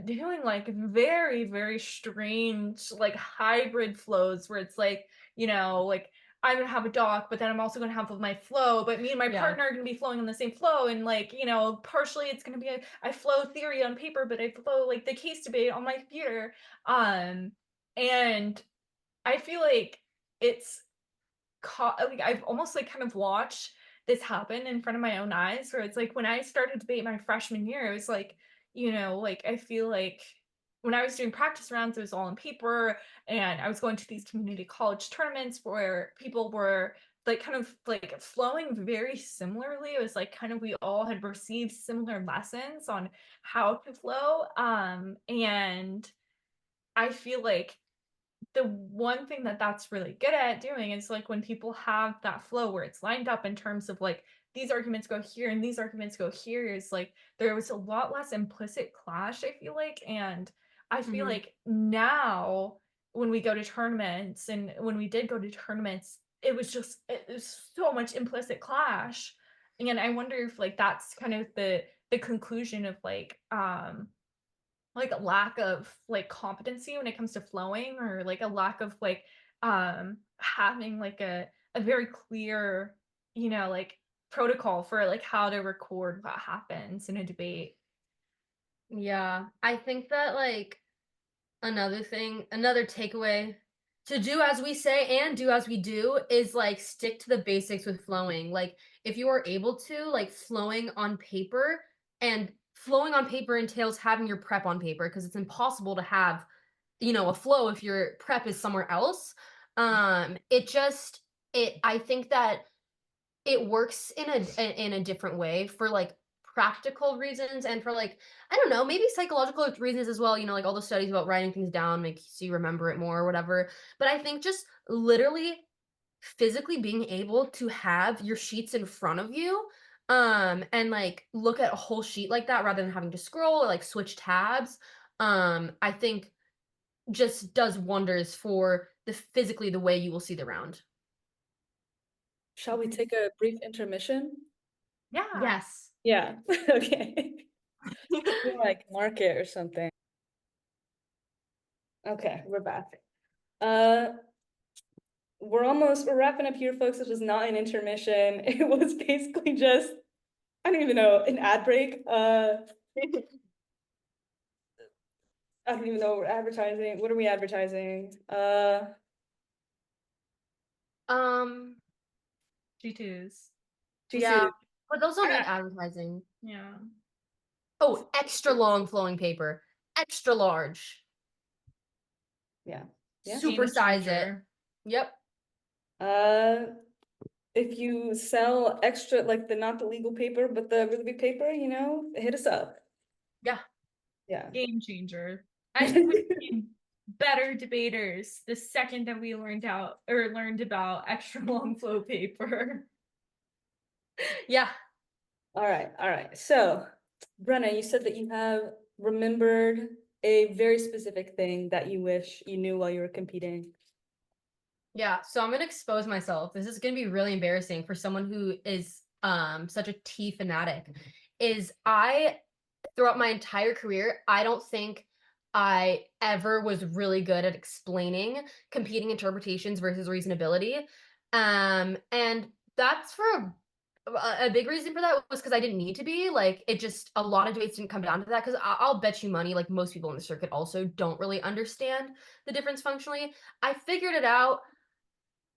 doing like very, very strange like hybrid flows where it's like, you know, like I'm gonna have a doc, but then I'm also gonna have my flow, but me and my Yeah. partner are gonna be flowing on the same flow. And like, you know, partially it's gonna be I flow theory on paper, but I flow like the case debate on my computer. And I feel like it's like I've almost like kind of watched this happen in front of my own eyes where it's like when I started debate my freshman year, it was like, you know, like I feel like when I was doing practice rounds, it was all on paper and I was going to these community college tournaments where people were like kind of like flowing very similarly. It was like kind of we all had received similar lessons on how to flow. And I feel like the one thing that that's really good at doing is like when people have that flow where it's lined up in terms of like these arguments go here and these arguments go here is like there was a lot less implicit clash, I feel like. And I feel Mhm. like now when we go to tournaments and when we did go to tournaments, it was so much implicit clash. And I wonder if like that's kind of the conclusion of like a lack of like competency when it comes to flowing or like a lack of like having like a very clear, you know, like protocol for like how to record what happens in a debate. Yeah, I think that like another takeaway to do as we say and do as we do is like stick to the basics with flowing. Like if you are able to, like flowing on paper entails having your prep on paper because it's impossible to have, a flow if your prep is somewhere else. It just it I think that it works in a different way for like practical reasons and for like I don't know, maybe psychological reasons as well, like all the studies about writing things down makes you remember it more or whatever. But I think just literally physically being able to have your sheets in front of you and like look at a whole sheet like that rather than having to scroll or like switch tabs, I think just does wonders for the way you will see the round. shall we take a brief intermission? Yeah. Yes. Yeah. Okay. Like mark it or something. Okay, we're back. Uh, we're wrapping up here, folks. This was not an intermission. It was basically just, I don't even know, an ad break. I don't even know what we're advertising. What are we advertising? Um, G2s. yeah, G2. but those don't need advertising. Yeah. Oh, extra long flowing paper. Extra large. Yeah. Supersize it. changer. Yep. If you sell extra, like not the legal paper, but the really big paper, hit us up. Yeah. Yeah. Game changer. I think we became better debaters the second that we learned about extra long flow paper. Yeah. All right. So, Brenna, you said that you have remembered a very specific thing that you wish you knew while you were competing. Yeah, so I'm gonna expose myself. This is gonna be really embarrassing for someone who is such a tea fanatic. Is I throughout my entire career, I don't think I ever was really good at explaining competing interpretations versus reasonability. And that's for a big reason for that was because I didn't need to be. Like, it just, a lot of debates didn't come down to that. Because I'll bet you money, like most people in the circuit also don't really understand the difference functionally. I figured it out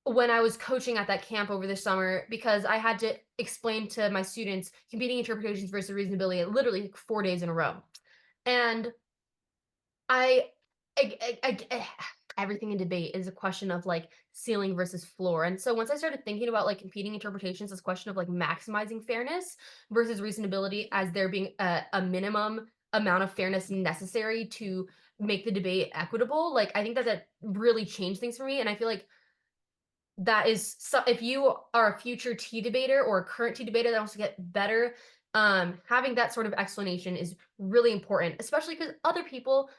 when I was coaching at that camp over the summer because I had to explain to my students competing interpretations versus reasonability literally 4 days in a row. And I everything in debate is a question of like ceiling versus floor. And so once I started thinking about like competing interpretations as a question of like maximizing fairness versus reasonability as there being a minimum amount of fairness necessary to make the debate equitable, like I think that really changed things for me. And I feel like that is so if you are a future tea debater or a current tea debater that wants to get better, having that sort of explanation is really important, especially because other people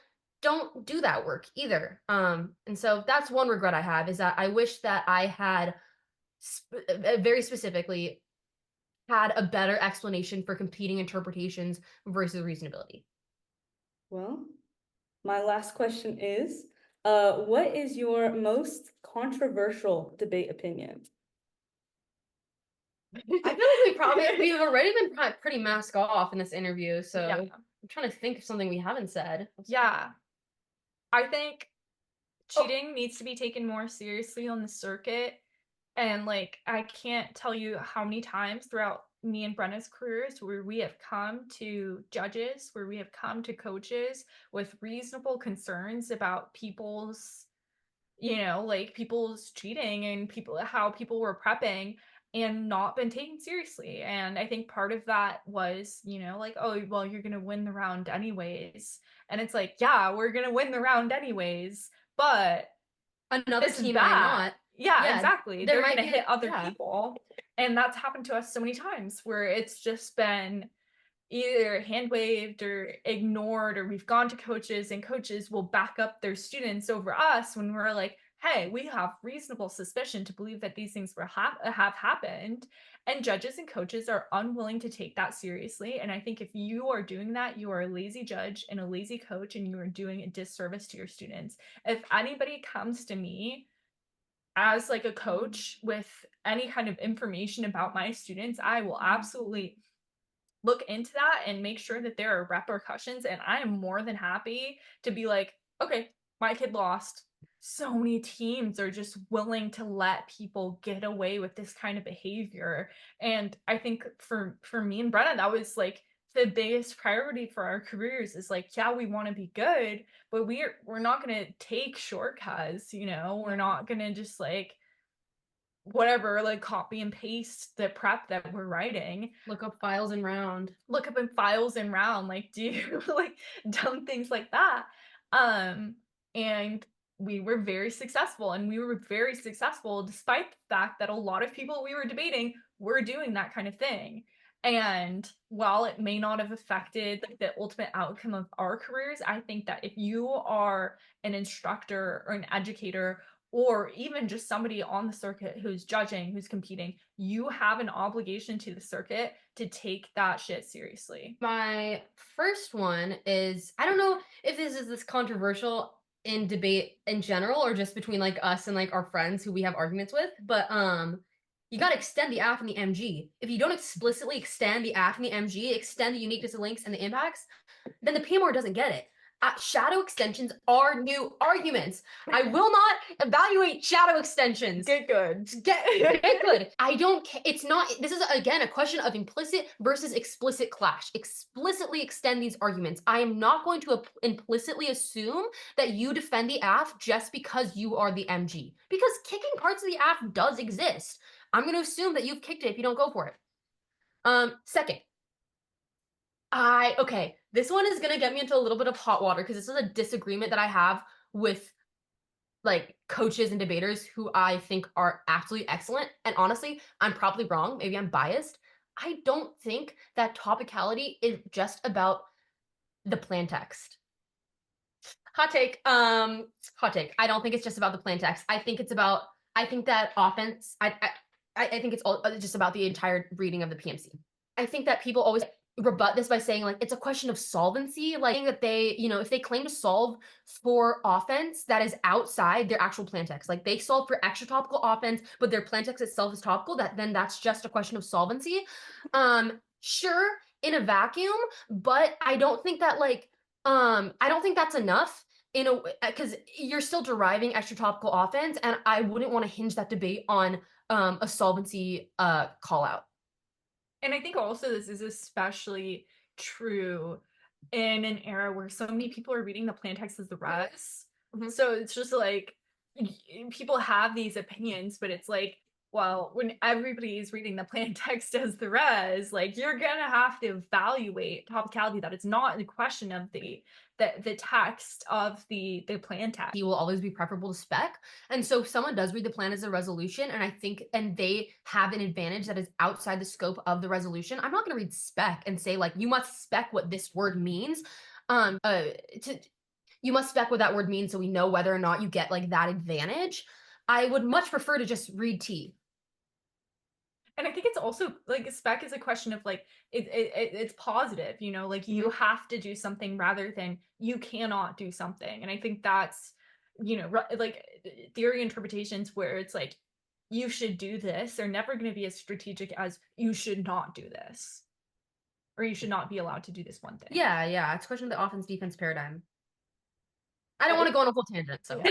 don't do that work either. And so that's one regret I have is that I wish that I had very specifically had a better explanation for competing interpretations versus reasonability. Well, my last question is, what is your most controversial debate opinion? I feel like we've already been pretty mask off in this interview, so Yeah. I'm trying to think of something we haven't said. Yeah. I think cheating needs to be taken more seriously on the circuit. And like, I can't tell you how many times throughout me and Brenna's careers where we have come to judges, where we have come to coaches with reasonable concerns about people's, like people's cheating and how people were prepping and not been taken seriously. And I think part of that was, like, oh, well, you're going to win the round anyways. And it's like, yeah, we're going to win the round anyways. But Another it's team bad. might not. Yeah, exactly. They're might going to be hit other people. And that's happened to us so many times where it's just been either hand waved or ignored, or we've gone to coaches and coaches will back up their students over us when we're like, hey, we have reasonable suspicion to believe that these things have happened. And judges and coaches are unwilling to take that seriously. And I think if you are doing that, you are a lazy judge and a lazy coach, and you are doing a disservice to your students. If anybody comes to me as like a coach with any kind of information about my students, I will absolutely look into that and make sure that there are repercussions. And I am more than happy to be like, okay, my kid lost. So many teams are just willing to let people get away with this kind of behavior. And I think for me and Brenna, that was like the biggest priority for our careers is like, yeah, we want to be good, but we're not going to take shortcuts, we're not going to just like whatever, like copy and paste the prep that we're writing. Look up files in round. Look up in files in round, like do like dumb things like that. And we were very successful, and we were very successful despite the fact that a lot of people we were debating were doing that kind of thing. And while it may not have affected like the ultimate outcome of our careers, I think that if you are an instructor or an educator or even just somebody on the circuit who's judging, who's competing, you have an obligation to the circuit to take that shit seriously. My first one is, I don't know if this is this controversial in debate in general or just between like us and like our friends who we have arguments with, but you got to extend the AF and the MG. If you don't explicitly extend the AF and the MG, extend the uniqueness of links and the impacts, then the PMR doesn't get it. Shadow extensions are new arguments. I will not evaluate shadow extensions. Get good. Get good. I don't. It's not. This is again a question of implicit versus explicit clash. Explicitly extend these arguments. I am not going to implicitly assume that you defend the AF just because you are the MG. Because kicking parts of the AF does exist. I'm going to assume that you've kicked it if you don't go for it. Second, okay, this one is gonna get me into a little bit of hot water because this is a disagreement that I have with like coaches and debaters who I think are absolutely excellent. And honestly, I'm probably wrong. Maybe I'm biased. I don't think that topicality is just about the plan text. Hot take. Hot take. I don't think it's just about the plan text. I think that offense. I think it's all just about the entire reading of the PMC. I think that people always rebut this by saying like it's a question of solvency, like saying that they, if they claim to solve for offense that is outside their actual plan text, like they solve for extra topical offense, but their plan text itself is topical, then that's just a question of solvency. Sure, in a vacuum, but I don't think that I don't think that's enough because you're still deriving extra topical offense, and I wouldn't want to hinge that debate on a solvency call out. And I think also this is especially true in an era where so many people are reading the plan text as the res. Mm-hmm. So it's just like people have these opinions, but it's like, well, when everybody is reading the plan text as the res, like you're gonna have to evaluate topicality, that it's not the question of the text of the plan text. He will always be preferable to spec. And so if someone does read the plan as a resolution, and they have an advantage that is outside the scope of the resolution, I'm not going to read spec and say like, you must spec what this word means. You must spec what that word means so we know whether or not you get like that advantage. I would much prefer to just read T. And I think it's also like spec is a question of like it's positive, like you have to do something rather than you cannot do something. And I think that's like theory interpretations where it's like you should do this are never going to be as strategic as you should not do this, or you should not be allowed to do this one thing. Yeah, it's a question of the offense defense paradigm. I don't want to go on a full tangent, so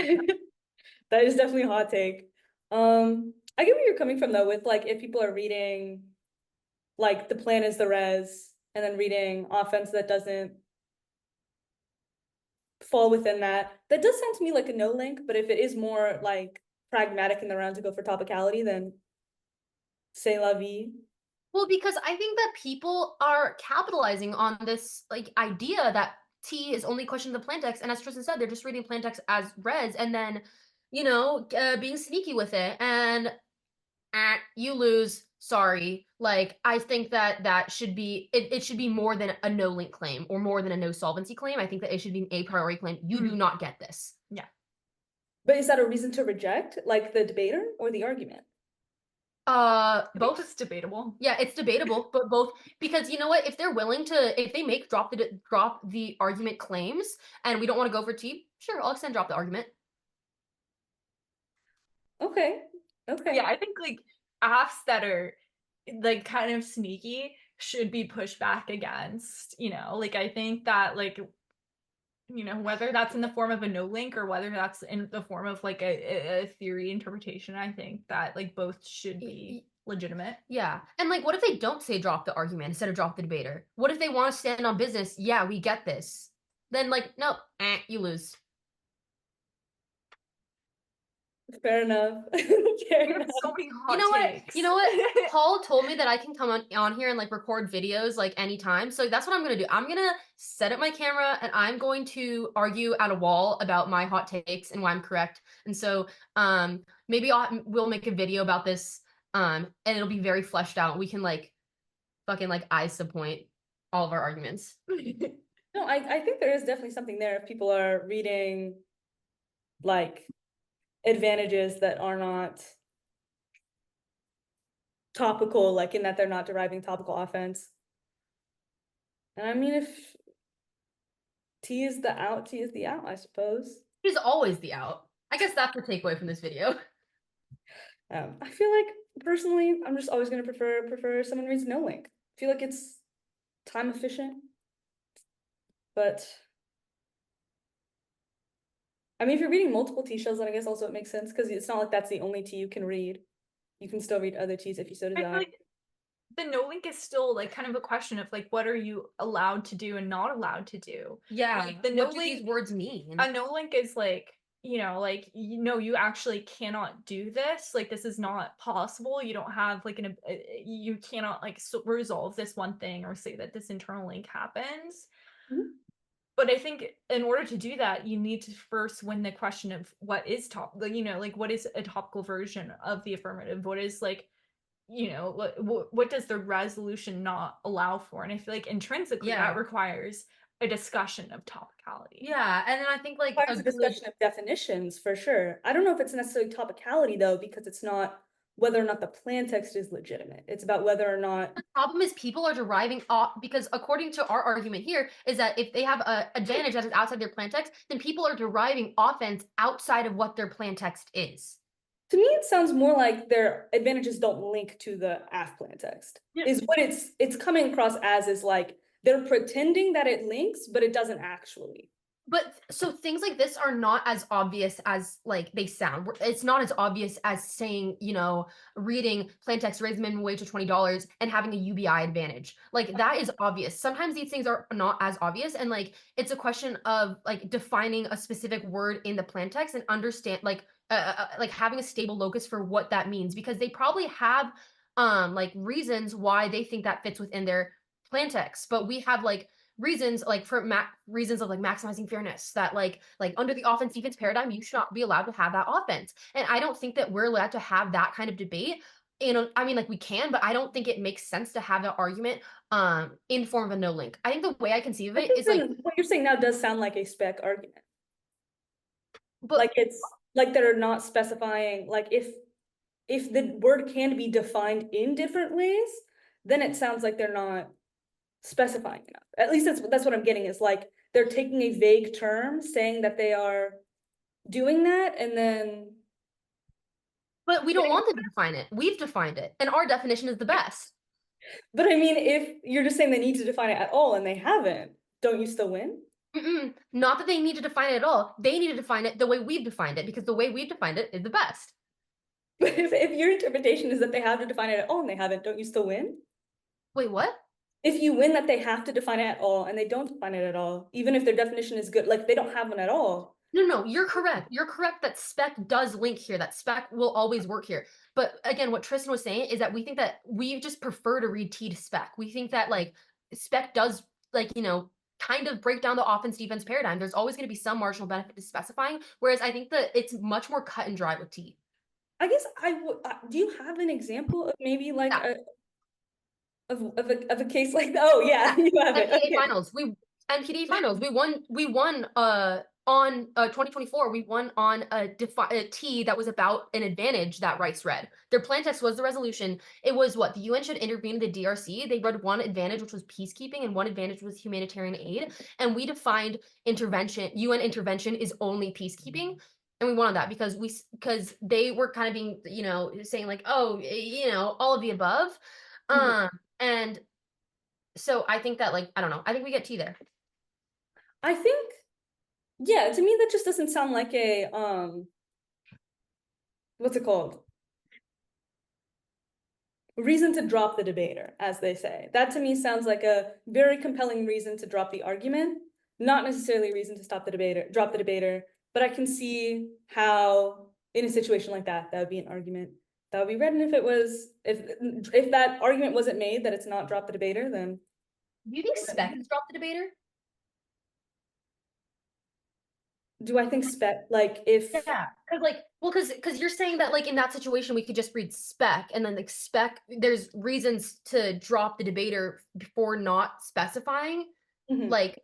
that is definitely a hot take. I get where you're coming from though, with like if people are reading like the plan is the res and then reading offense that doesn't fall within that. That does sound to me like a no link, but if it is more like pragmatic in the round to go for topicality, then c'est la vie. Well, because I think that people are capitalizing on this like idea that T is only a question of the plan text, and as Tristan said, they're just reading plan text as res and then being sneaky with it, and you lose. Sorry. Like, I think that should be, it should be more than a no link claim or more than a no solvency claim. I think that it should be an a priori claim. You do not get this. Yeah. But is that a reason to reject, like the debater or the argument? Both is debatable. Yeah, it's debatable, but both, because you know what? If they're willing to, if they make drop the argument claims and we don't want to go for T, sure, I'll extend drop the argument. Okay. Yeah, I think like AFs that are like kind of sneaky should be pushed back against, like I think that like, whether that's in the form of a no link or whether that's in the form of like a theory interpretation, I think that like both should be legitimate. Yeah. And like, what if they don't say drop the argument instead of drop the debater? What if they want to stand on business? Yeah, we get this. Then like, no, you lose. Fair enough. Fair enough. So many hot takes. You know what? Paul told me that I can come on here and like record videos like anytime. So that's what I'm gonna do. I'm gonna set up my camera and I'm going to argue at a wall about my hot takes and why I'm correct. And so maybe we'll make a video about this and it'll be very fleshed out. We can like fucking like eyes point all of our arguments. No, I think there is definitely something there if people are reading like advantages that are not topical, like in that they're not deriving topical offense. And I mean, if T is the out, T is the out, I suppose. He's always the out. I guess that's the takeaway from this video. I feel like personally, I'm just always going to prefer someone reads no link. I feel like it's time efficient, but I mean, if you're reading multiple T shells, then I guess also it makes sense because it's not like that's the only T you can read. You can still read other Ts if you so I feel desire. like the no link is still like kind of a question of like what are you allowed to do and not allowed to do. Yeah. Like, the no What do these link words mean? a no link is like, you know, like, you know, you actually cannot do this. Like, this is not possible. You don't have like you cannot like resolve this one thing or say that this internal link happens. Mhm. But I think in order to do that, you need to first win the question of what is you know, like what is a topical version of the affirmative? What is like, you know, what does the resolution not allow for? And I feel like intrinsically Yeah. that requires a discussion of topicality. Yeah, and then I think like Requires a discussion of definitions for sure. I don't know if it's necessarily topicality though, because it's not whether or not the plan text is legitimate. It's about whether or not the problem is people are deriving off because according to our argument here is that if they have an advantage that is outside their plan text, then people are deriving offense outside of what their plan text is. to me it sounds more like their advantages don't link to the AF plan text. Yeah. Is what it's coming across as is like they're pretending that it links, but it doesn't actually. But so things like this are not as obvious as like they sound. It's not as obvious as saying, you know, reading plan text raise minimum wage to $20 and having a UBI advantage. Like that is obvious. Sometimes these things are not as obvious, and like it's a question of like defining a specific word in the plan text and understand like having a stable locus for what that means, because they probably have like reasons why they think that fits within their plan text, but we have like reasons like for reasons of like maximizing fairness that like under the offense defense paradigm you should not be allowed to have that offense, and I don't think that we're allowed to have that kind of debate. You know, I mean, like we can, but I don't think it makes sense to have that argument in form of a no link. I think the way I conceive of I it think is like, what you're saying now does sound like a spec argument. but Like it's like they're not specifying like if the word can be defined in different ways, then it sounds like they're not specifying enough. At least that's what I'm getting is like they're taking a vague term, saying that they are doing that, and then but we don't want them to define it. We've defined it, and our definition is the best. but I mean, if you're just saying they need to define it at all and they haven't, don't you still win? Not that they need to define it at all. They need to define it the way we've defined it, because the way we've defined it is the best. But if your interpretation is that they have to define it at all and they haven't, don't you still win? Wait, what? If you win that they have to define it at all and they don't define it at all, even if their definition is good, like they don't have one at all. No, you're correct. You're correct that spec does link here, that spec will always work here. But again, what Tristan was saying is that we think that we just prefer to read T to spec. We think that like spec does like, you know, kind of break down the offense defense paradigm. There's always going to be some marginal benefit to specifying, whereas I think that it's much more cut and dry with T. I guess I would. Do you have an example of maybe like Yeah. of a case like that? Oh yeah, you have it. NPDA Okay. finals. NPDA finals. We won on 2024, we won on a T that was about an advantage that Rice read. Their plan text was the resolution. It was what the UN should intervene in the DRC. They read one advantage, which was peacekeeping, and one advantage was humanitarian aid. And we defined intervention. UN intervention is only peacekeeping. And we won on that because they were kind of being, you know, saying like, oh, you know, all of the above. And so I think that like, I don't know. I think we get T there. I think, yeah, to me that just doesn't sound like a what's it called? Reason to drop the debater, as they say. That to me sounds like a very compelling reason to drop the argument, not necessarily a reason to drop the debater, but I can see how in a situation like that, that would be an argument that would be read. And if it was, if that argument wasn't made that it's not drop the debater, then Do you think spec has dropped the debater? do I think spec like if Yeah, because like, well, because you're saying that like in that situation we could just read spec, and then like spec, there's reasons to drop the debater before not specifying. Mhm. Like,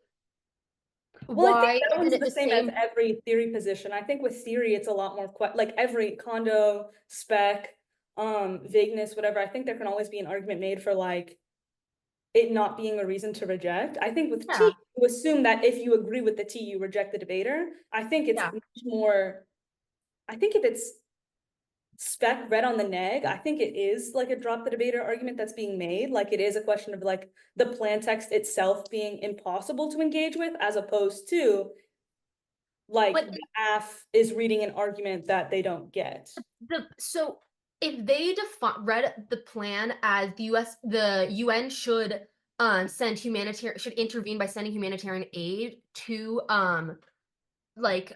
Well, I why think that isn't one's it the the same as every theory position. I think with theory, it's a lot more like every condo, spec, vagueness, whatever. I think there can always be an argument made for like it not being a reason to reject. I think with Yeah. T, you assume that if you agree with the T, you reject the debater. I think it's Yeah. much more, I think if it's spec read on the neg, I think it is like a drop the debater argument that's being made. Like it is a question of like the plan text itself being impossible to engage with, as opposed to like But the AF is reading an argument that they don't get. so if they read the plan as the UN should should intervene by sending humanitarian aid to like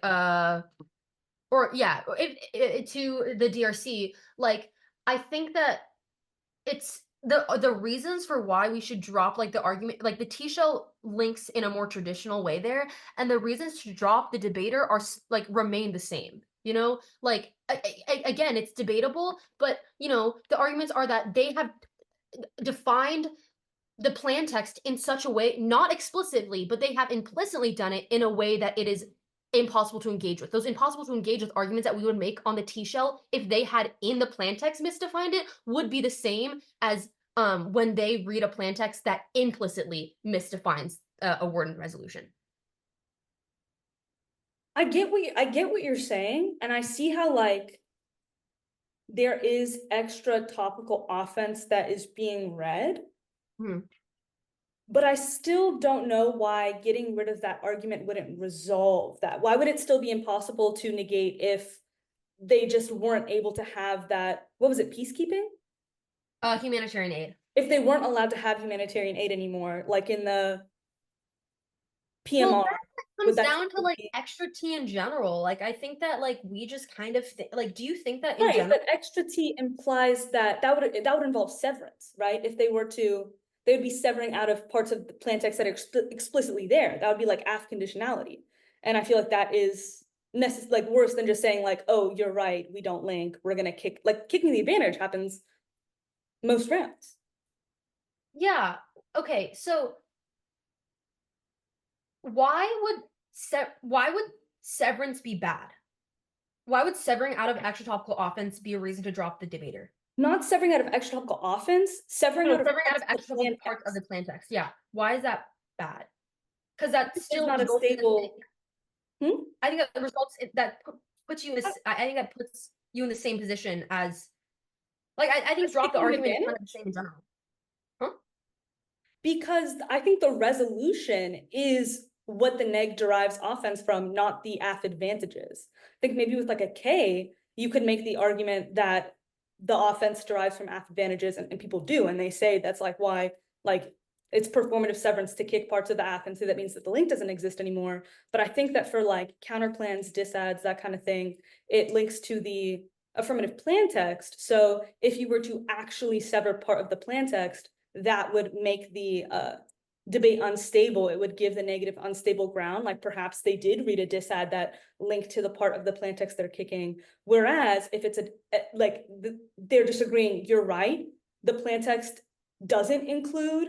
or yeah, to the DRC, like I think that it's the reasons for why we should drop like the argument, like the T-shell links in a more traditional way there, and the reasons to drop the debater are like remain the same. You know, like again, it's debatable, but you know, the arguments are that they have defined the plan text in such a way, not explicitly, but they have implicitly done it in a way that it is impossible to engage with. Those impossible to engage with arguments that we would make on the T-shell if they had in the plan text misdefined it would be the same as when they read a plan text that implicitly misdefines a word in resolution. I get what you're saying, and I see how like there is extra topical offense that is being read. But I still don't know why getting rid of that argument wouldn't resolve that. Why would it still be impossible to negate if they just weren't able to have that, what was it, peacekeeping? Humanitarian aid. If they weren't allowed to have humanitarian aid anymore, like in the PMR. Well, that comes down to like extra T in general. Like I think that like we just kind of like, do you think that in general? But extra T implies that that would involve severance, right? If they were to, they would be severing out of parts of the plan text that are explicitly there. That would be like AF conditionality. And I feel like that is like worse than just saying like, oh, you're right, we don't link, we're gonna kick, like kicking the advantage happens most rounds. Yeah. Okay. So why would severance be bad? Why would severing out of extra topical offense be a reason to drop the debater? Not severing out of extra topical offense, severing out of extra topical parts of the plan text. Yeah. Why is that bad? Because that's still not a stable. I think that the results that puts you in this. I think that puts you in the same position as, like, I think drop the argument is kind of the same in general. Huh? Because I think the resolution is what the neg derives offense from, not the AF advantages. I think maybe with like a K, you could make the argument that the offense derives from AF advantages, and people do, and they say that's like why like it's performative severance to kick parts of the AF, and so that means that the link doesn't exist anymore. But I think that for like counterplans, disads, that kind of thing, it links to the affirmative plan text. So if you were to actually sever part of the plan text, that would make the debate unstable. It would give the negative unstable ground. Like perhaps they did read a disad that linked to the part of the plan text they're kicking. Whereas if it's they're disagreeing, you're right, the plan text doesn't include,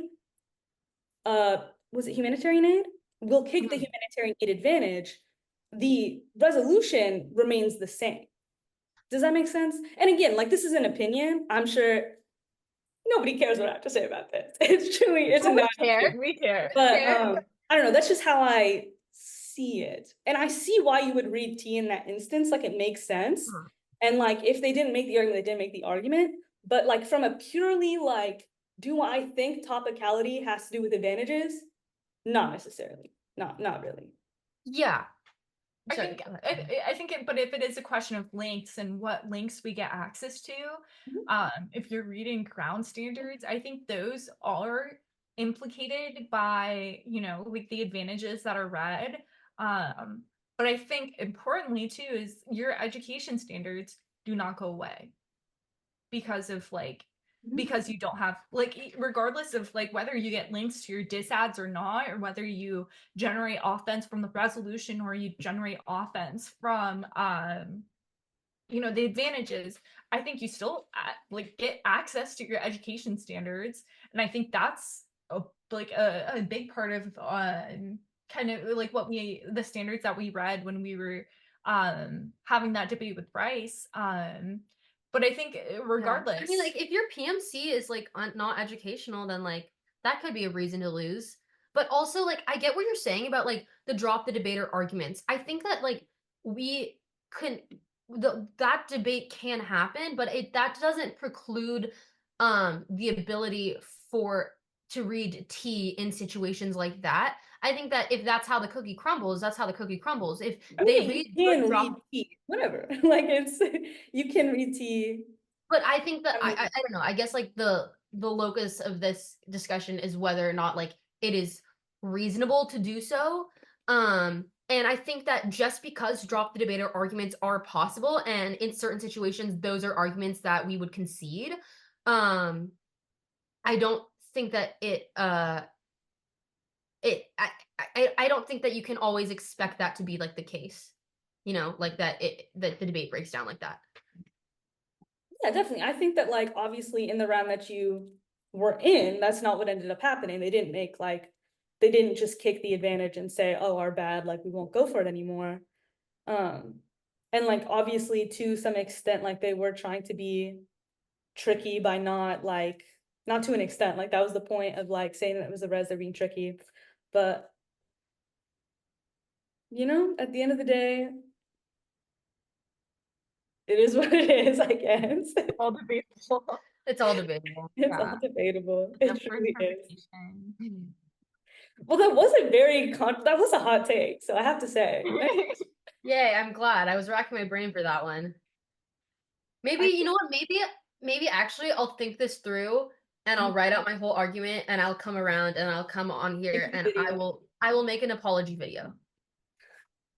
was it humanitarian aid? We'll kick the humanitarian aid advantage. The resolution remains the same. Does that make sense? And again, like this is an opinion. I'm sure nobody cares what I have to say about this. It's truly, it's a we care. But I don't know, that's just how I see it. And I see why you would read T in that instance, like it makes sense. And like if they didn't make the argument, they didn't make the argument. But like from a purely like, do I think topicality has to do with advantages? Not necessarily. Not really. Yeah. I think but if it is a question of links and what links we get access to, if you're reading ground standards, I think those are implicated by, you know, like the advantages that are read. But I think importantly too is your education standards do not go away because of like, because you don't have, like, regardless of like whether you get links to your disads or not, or whether you generate offense from the resolution or you generate offense from you know, the advantages, I think you still like get access to your education standards. And I think that's a big part of kind of like the standards that we read when we were having that debate with Bryce. But I think regardless, I mean, like if your PMC is like not educational, then like that could be a reason to lose. But also, like, I get what you're saying about like the drop the debater arguments. I think that like we can that debate can happen, but that doesn't preclude the ability to read T in situations like that. I think that if that's how the cookie crumbles, that's how the cookie crumbles. If I they mean, read you can good read tea, whatever. Like it's you can read tea. But I think that I mean, I don't know. I guess like the locus of this discussion is whether or not like it is reasonable to do so. And I think that just because drop the debater arguments are possible, and in certain situations those are arguments that we would concede, um, I don't think that I don't think that you can always expect that to be like the case. You know, like that the debate breaks down like that. yeah, definitely. I think that like obviously in the round that you were in, that's not what ended up happening. They didn't just kick the advantage and say, oh, our bad, like we won't go for it anymore. And like obviously to some extent, like they were trying to be tricky by not to an extent, like that was the point of like saying that it was the res, they're being tricky. But you know, at the end of the day, it is what it is, I guess. All debatable. It's all debatable. It's Yeah. all debatable. Up It for truly is. interpretation. Well, that wasn't that was a hot take, so I have to say. Yay, I'm glad. I was racking my brain for that one. Maybe, you know what? Maybe actually I'll think this through and I'll write out my whole argument and I'll come around and I'll come on here and I will make an apology video.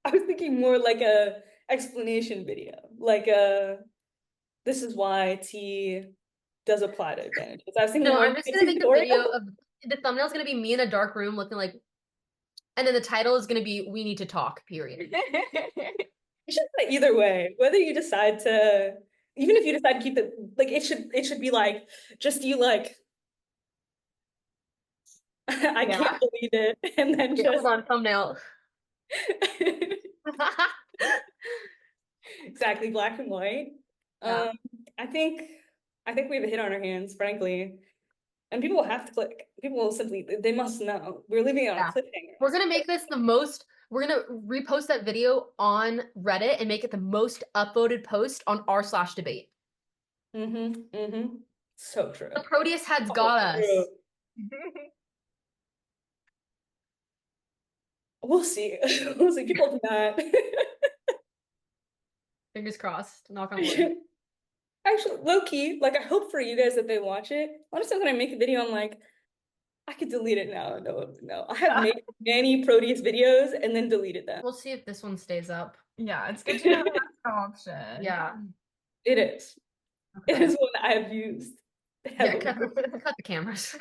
I was thinking more like a explanation video, like this is why T does apply to advantages. I was thinking No, more I'm just gonna make a tutorial. video of the thumbnail's gonna be me in a dark room looking like, and then the title is gonna be "We Need to Talk." Period. You should say either way, whether you decide to, even if you decide to keep it, like it should be like just you like I Yeah. can't believe it, and then Here, just hold on, thumbnail. exactly black and white. Yeah. I think we have a hit on our hands, frankly. And people will have to click. People will simply, they must know. We're leaving it on a cliffhanger. We're gonna make this the most. We're gonna repost that video on Reddit and make it the most upvoted post on r/debate. So true. The Proteus heads got us. We'll see. We'll see. People do not. Fingers crossed. Knock on wood. Actually, low key, like I hope for you guys that they watch it. Honestly, when I make a video, I'm like, I could delete it now. No. I have made many Proteus videos and then deleted them. We'll see if this one stays up. Yeah, it's good to have an option. Yeah. It is. Okay. It is one I have used. Yeah, cut the cameras.